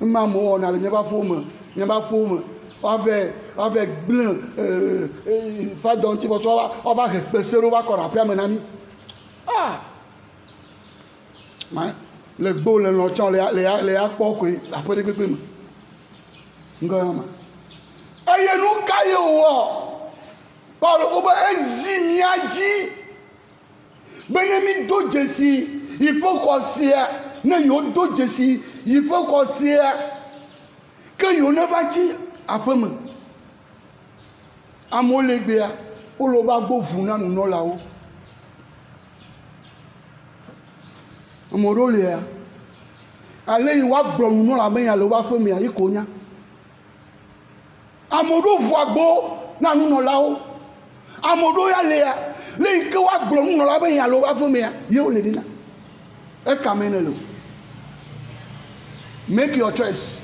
Ma mo na le me ba fo me. Avec blanc fa don ti bo so on va repesser on va kora pe amenami. Ah. Ma le gbo le lo chan le apo ko apere pepe mo. Ngo ma. Eye nu kaye wo. Paul obo ezimiaji. Benemi do jesi. Il faut qu'on sait, ne yo do jesi, il faut qu'on sait que yo ne va ti après me. Amolegbea, o lo ba gbo fun na nu la o. Amoro le ya. Ale iwa gbo nu la me ya lo ba fe mi ayi ko nya. Amoro vo agbo na nu la o. Amoro ya le ya. Le ke wa gbo nu la me ya lo ba fe mi ya. Ye o le dina. Make your choice.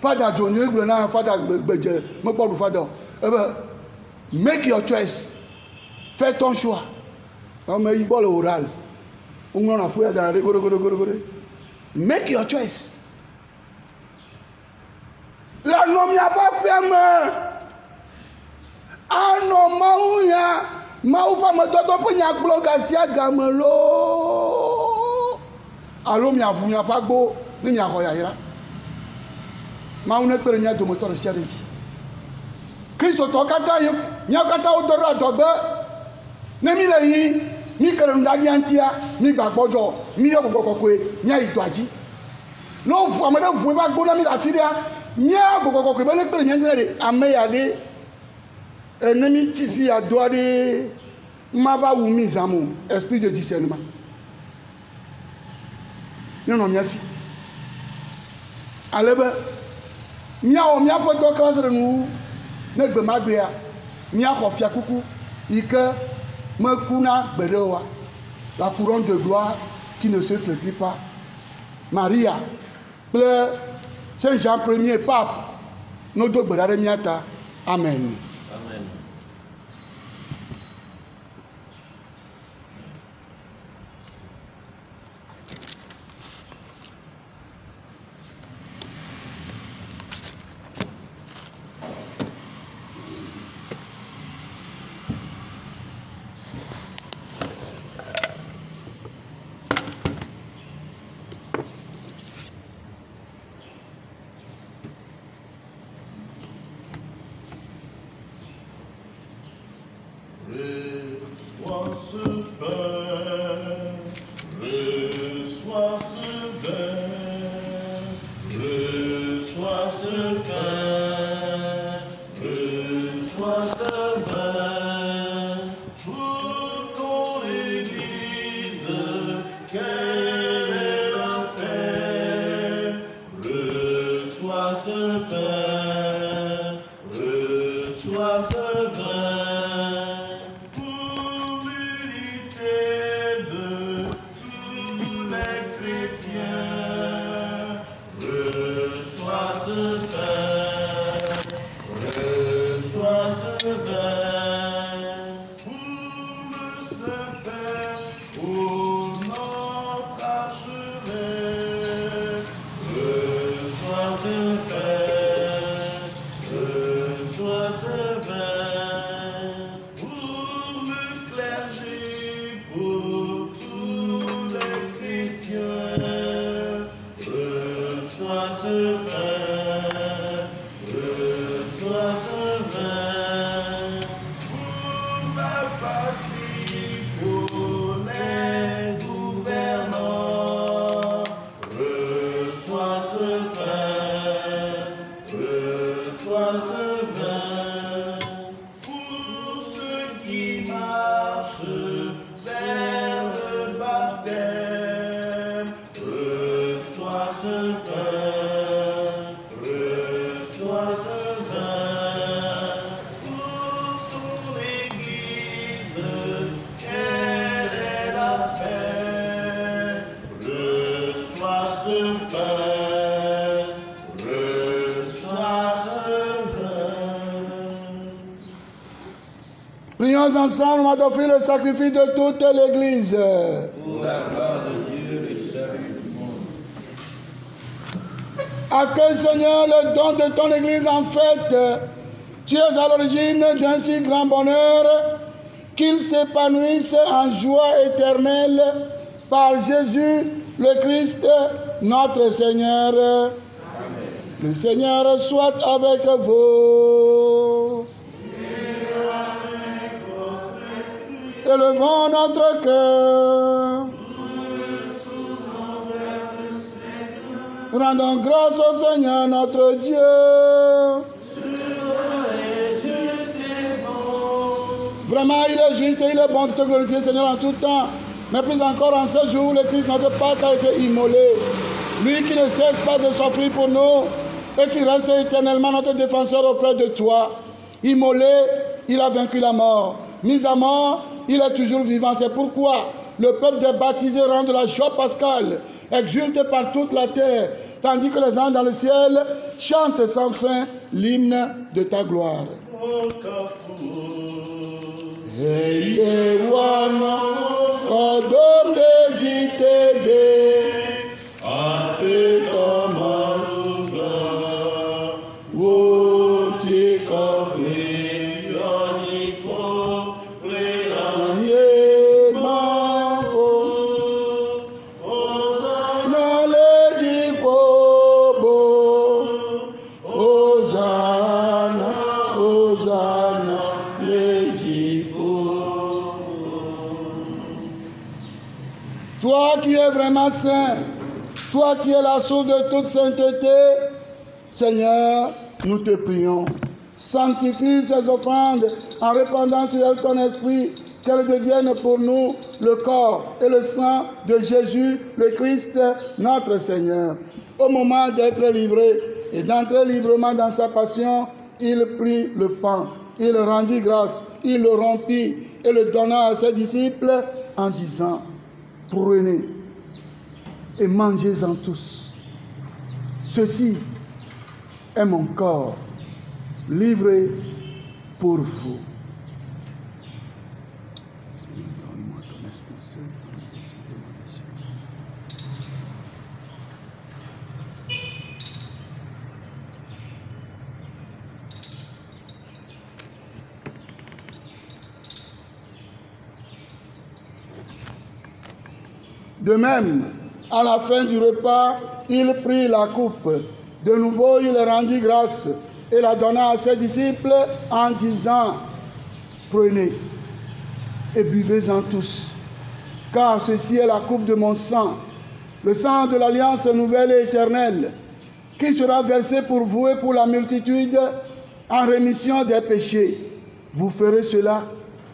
Father John, you na Father Beje, me padu Father. Make your choice. Fais ton choix. On me ibole oral. On na fu ya dara go. Make your choice. La no mi aba feme. Ano mauya. Ma ufa me toto pe nya bloga si agame lo. Alo mi avu mi apagbo ni mi akoya ira. Ma une pere nya do motor si arenti. Kristo to kata yo nya kata o dora dogbe. Ne mi le yin mi kere ndadi antia mi gbagbojo mi yo gogokokwe nya idoaji. No fu amade fu ba gbo na mi la fidia nya gogokokwe be ne pere nya ndere ameya de ennemi tifi a doade mava wu mi zamu esprit de discernement. Non merci. Alebe mia o mia poto ka sere nu ne gbe magbe ya mia ko fia kuku ike me kuna gberewa la couronne de gloire qui ne se flétrit pas. Maria ple Saint Jean Ier pape no do gberare miata. Amen. Pour l'unité de tous les chrétiens. reçois ce pain, reçois ce pain, pour le Saint-Père, pour notre archevêque, reçois ce pain, reçois ce pain, pour le clergé, pour tous les chrétiens, reçois ce pain, reçois ce pain, pour la patrie, pour les gouvernants, reçois ce pain, reçois ce pain, pour ceux qui marchent vers le baptême, reçois ce pain, reçois ce pain, pour ton Église, quelle est la paix, reçois ce pain, reçois ce pain. Prions ensemble, on va offrir le sacrifice de toute l'Église. Pour la gloire de Dieu et le salut du monde. Accueille, Seigneur, le don de ton Église en fête. Tu es à l'origine d'un si grand bonheur qu'il s'épanouisse en joie éternelle par Jésus, le Christ, notre Seigneur. Amen. Le Seigneur soit avec vous. Élevons notre cœur. Rendons grâce au Seigneur notre Dieu. Vraiment, il est juste et il est bon de te glorifier, Seigneur, en tout temps. Mais plus encore en ce jour où le Christ, notre Pâque, a été immolé. Lui qui ne cesse pas de s'offrir pour nous et qui reste éternellement notre défenseur auprès de toi. Immolé, il a vaincu la mort. Mis à mort, il est toujours vivant. C'est pourquoi le peuple des baptisés rend de la joie pascale, exulte par toute la terre, tandis que les anges dans le ciel chantent sans fin l'hymne de ta gloire. Toi qui es vraiment saint, toi qui es la source de toute sainteté, Seigneur, nous te prions. Sanctifie ces offrandes en répandant sur elles ton esprit, qu'elles deviennent pour nous le corps et le sang de Jésus, le Christ, notre Seigneur. Au moment d'être livré et d'entrer librement dans sa passion, il prit le pain, il rendit grâce, il le rompit et le donna à ses disciples en disant: prenez et mangez-en tous. Ceci est mon corps livré pour vous. Donne-moi ton Esprit Saint. De même, à la fin du repas, il prit la coupe. De nouveau, il rendit grâce et la donna à ses disciples en disant: prenez et buvez-en tous, car ceci est la coupe de mon sang, le sang de l'alliance nouvelle et éternelle, qui sera versé pour vous et pour la multitude en rémission des péchés. Vous ferez cela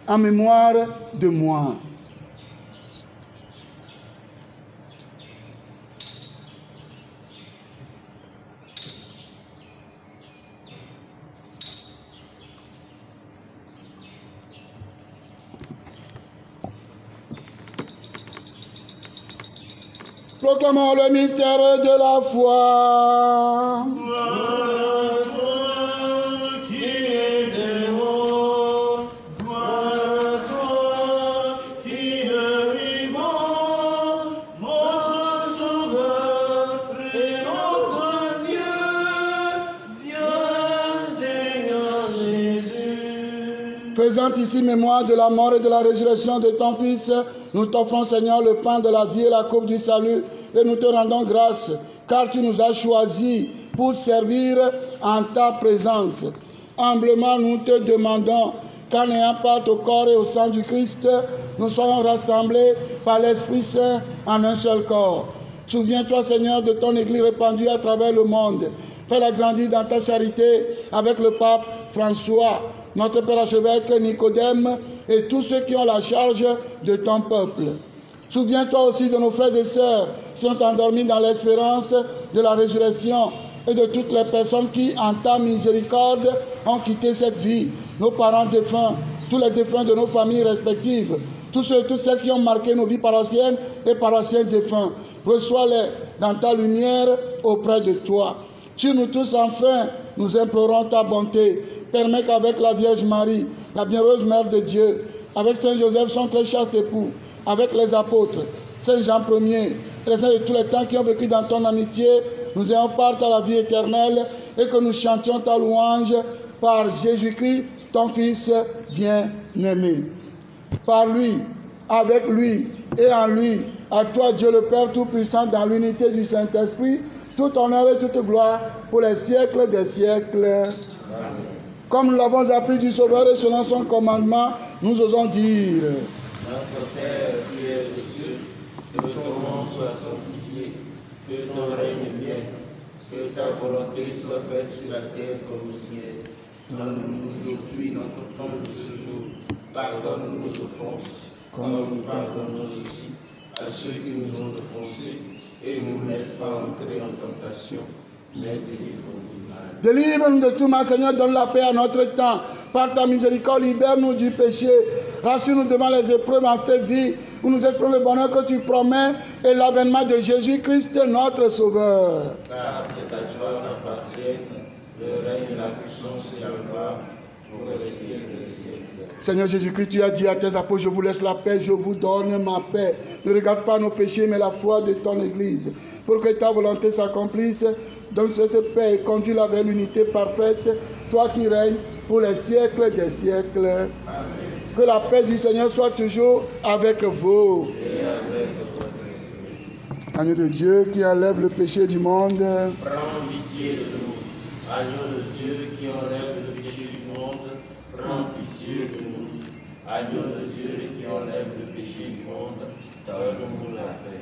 en mémoire de moi. Proclamons le mystère de la foi. Faisant ici mémoire de la mort et de la résurrection de ton Fils, nous t'offrons, Seigneur, le pain de la vie et la coupe du salut, et nous te rendons grâce, car tu nous as choisis pour servir en ta présence. Humblement, nous te demandons qu'en ayant part au corps et au sang du Christ, nous soyons rassemblés par l'Esprit Saint en un seul corps. Souviens-toi, Seigneur, de ton Église répandue à travers le monde. Fais-la grandir dans ta charité avec le pape François, notre Père archevêque Nicodème et tous ceux qui ont la charge de ton peuple. Souviens-toi aussi de nos frères et sœurs qui sont endormis dans l'espérance de la résurrection et de toutes les personnes qui, en ta miséricorde, ont quitté cette vie. Nos parents défunts, tous les défunts de nos familles respectives, tous ceux et toutes celles qui ont marqué nos vies paroissiennes et paroissiens défunts. Reçois-les dans ta lumière auprès de toi. Sur nous tous, enfin, nous implorons ta bonté. Permets qu'avec la Vierge Marie, la bienheureuse Mère de Dieu, avec Saint Joseph, son très chaste époux, avec les apôtres, Saint Jean Ier, les saints de tous les temps qui ont vécu dans ton amitié, nous ayons part à la vie éternelle et que nous chantions ta louange par Jésus-Christ, ton Fils bien-aimé. Par lui, avec lui et en lui, à toi Dieu le Père Tout-Puissant, dans l'unité du Saint-Esprit, tout honneur et toute gloire pour les siècles des siècles. Amen. Comme nous l'avons appris du Sauveur et selon son commandement, nous osons dire: Notre Père qui es aux cieux, que ton nom soit sanctifié, que ton règne vienne, que ta volonté soit faite sur la terre comme au ciel. Donne-nous aujourd'hui notre pain de ce jour. Pardonne-nous nos offenses, comme nous pardonnons aussi à ceux qui nous ont offensés, et ne nous laisse pas entrer en tentation, mais délivre-nous du mal. Délivre-nous de tout mal, Seigneur, donne la paix à notre temps. Par ta miséricorde, libère-nous du péché. Rassure-nous devant les épreuves en cette vie, où nous espérons le bonheur que tu promets et l'avènement de Jésus-Christ, notre Sauveur. Car c'est à toi qu'appartiennent le règne, la puissance et la gloire pour les siècles des siècles. Seigneur Jésus-Christ, tu as dit à tes apôtres: je vous laisse la paix, je vous donne ma paix. Ne regarde pas nos péchés, mais la foi de ton Église. Pour que ta volonté s'accomplisse, donne cette paix et conduis-la vers l'unité parfaite, toi qui règnes pour les siècles des siècles. Amen. Que la paix du Seigneur soit toujours avec vous. Et avec votre esprit. Agneau de Dieu qui enlève le péché du monde, Prends pitié de nous. Agneau de Dieu qui enlève le péché du monde, prends pitié de nous. Agneau de Dieu qui enlève le péché du monde, donne-nous la paix.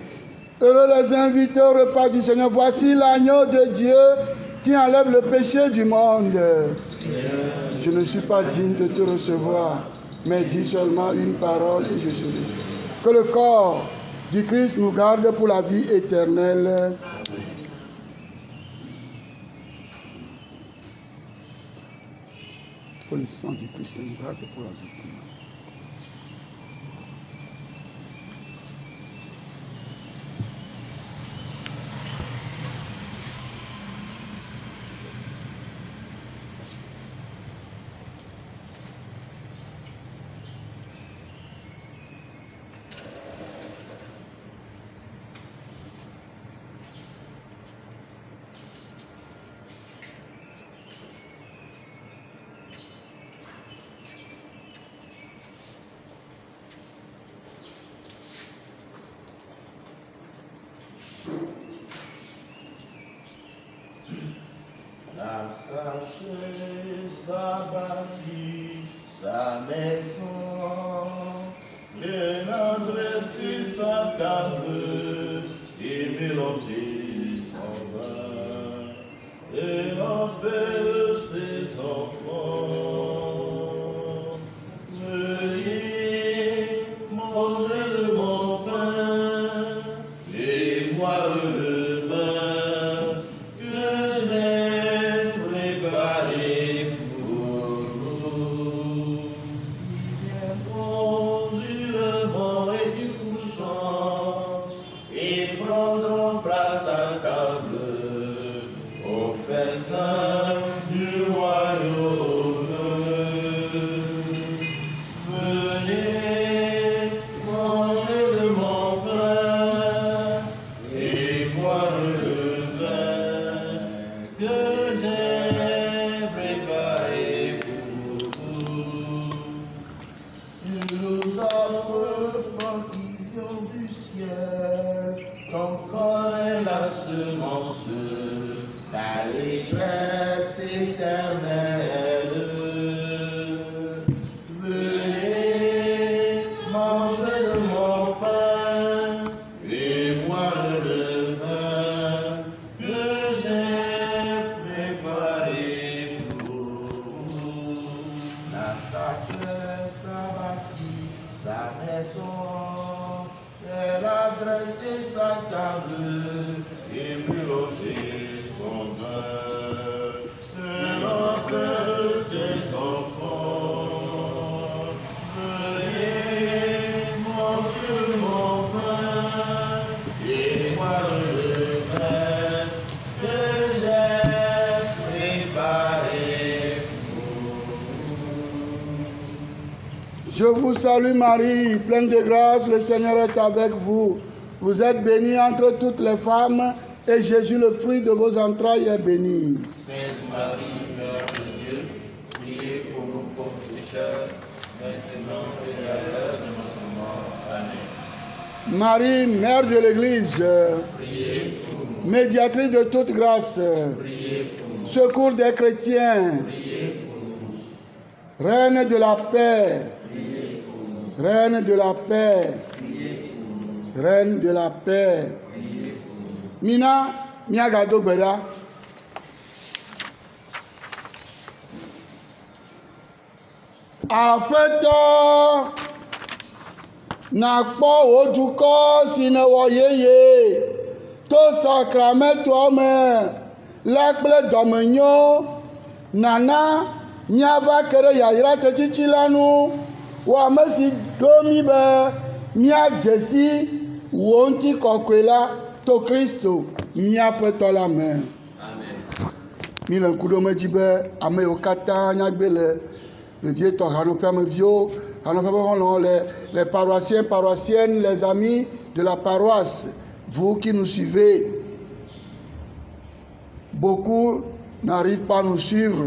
Heureux les invités au repas du Seigneur. Voici l'agneau de Dieu qui enlève le péché du monde. Je ne suis pas digne de te recevoir, mais dis seulement une parole et je serai. Que le corps du Christ nous garde pour la vie éternelle. Que le sang du Christ nous garde pour la vie éternelle. La sagesse a bâti sa maison, elle a dressé sa table et mélangé son vin, et appelle ses enfants. Veuillez manger de mon pain et boire le vin que j'ai préparé pour vous. Viendront du levant et du couchant et prendront à sa table, au festin du royaume. Venez, manger de mon pain et boire le vin que j'ai préparé pour vous. Tu nous offres le pain qui vient du ciel, ton corps est la semence, ta détresse éternelle. Venez, manger de mon pain et boire le vin que j'ai préparé pour vous. La sagesse a bâti sa maison, elle a dressé sa table et mélangé son vin. Elle offre ses enfants. Venez, manger mon pain et boire le vin que j'ai préparé pour vous. Je vous salue Marie, pleine de grâce, le Seigneur est avec vous. Vous êtes bénie entre toutes les femmes, et Jésus, le fruit de vos entrailles, est béni. Sainte Marie, Mère de Dieu, priez pour nous pauvres pécheurs, maintenant et à l'heure de notre mort. Amen. Marie, Mère de l'Église, Priez pour nous. médiatrice de toute grâce, Priez pour nous. secours des chrétiens, Priez pour nous. Reine de la paix, Priez pour nous. Reine de la paix, Priez pour nous. Reine de la paix. Priez pour nous. Mina, Miagado Beda. Afeto nakpɔ wò dukɔ si ne wɔ yeye to sakramento me la kple dɔmenyo nana miava ke ɖe yayra tsetsitsi la nu wɔ ame si ɖo mi be míadze si wò ŋuti kɔkɔe la to Kristo míaƒe tɔ la me. Amen. Mi le ŋku ɖom edzi be ame yiwo katã nyagbe le vevietɔ hanoƒea me viwo, hanoƒea ƒe xɔlɔ̃wo, les paroissiens, paroissiennes, les amis de la paroisse, vous qui nous suivez, beaucoup n'arrivent pas à nous suivre,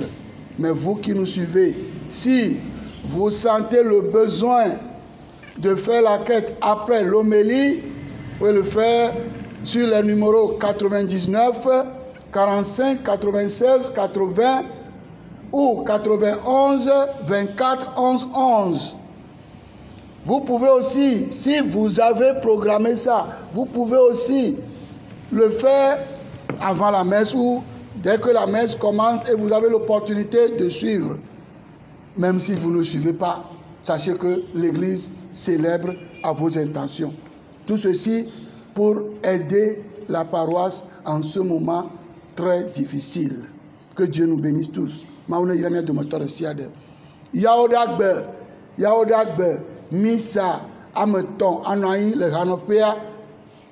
mais vous qui nous suivez, si vous sentez le besoin de faire la quête après l'homélie, vous pouvez le faire sur les numéros 99, 45, 96, 80 ou 91, 24, 11, 11. Vous pouvez aussi, si vous avez programmé ça, vous pouvez aussi le faire avant la messe ou dès que la messe commence et vous avez l'opportunité de suivre. Même si vous ne suivez pas, sachez que l'Église célèbre à vos intentions. Tout ceci pour aider la paroisse en ce moment très difficile. Que Dieu nous bénisse tous. Yaodagbe, Misa, Ameton, Anaï, le Ranopéa,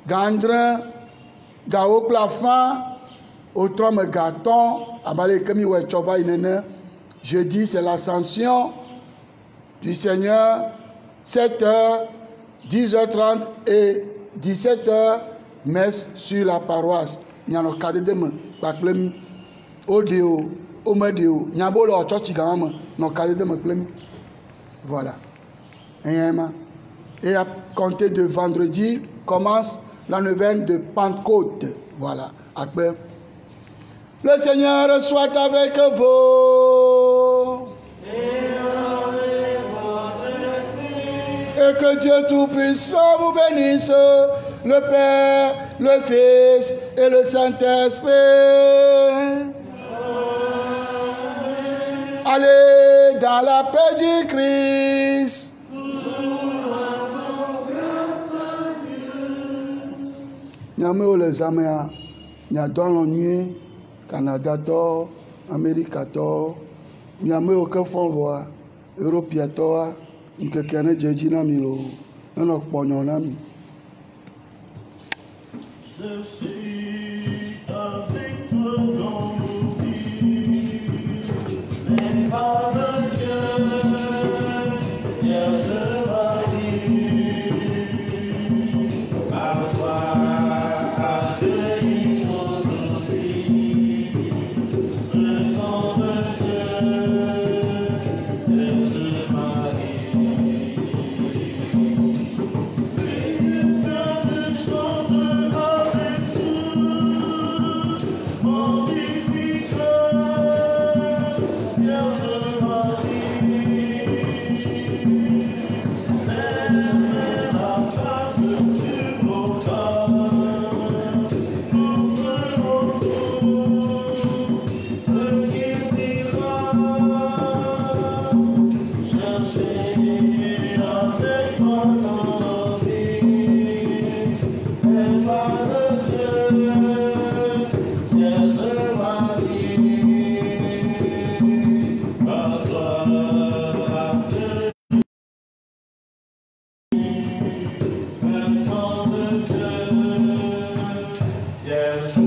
Gandrin, Gao Plafin, Autrome Gaton, Abale Kemi Wechova Inene. Jeudi, c'est l'ascension du Seigneur, 7h, 10h30 et 17h, messe sur la paroisse. Nyano kadedeme, baklemi, odeo, omedeo, nyabo lo chochi gamama, no kadedeme klemi. Voilà. Et à compter de vendredi, commence la neuvaine de Pentecôte. Voilà. Akber. Le Seigneur soit avec vous. Et que Dieu Tout-Puissant vous bénisse, le Père, le Fils et le Saint-Esprit. Allez dans la paix du Christ. Nyame les amea, nyadɔ l'ennui, Canada tɔ, Amerika tɔ, nyame wo ke fɔn vɔa, Europia tɔa, nkeke ne dze dzi na mi lo, nenɔ kpɔnyɔ na mi. Je suis avec toi dans nos vies, mais par le Dieu, viens je m'arrive, par toi accueilli aujourd'hui, le sang de Dieu, viens je m'arrive. Yes,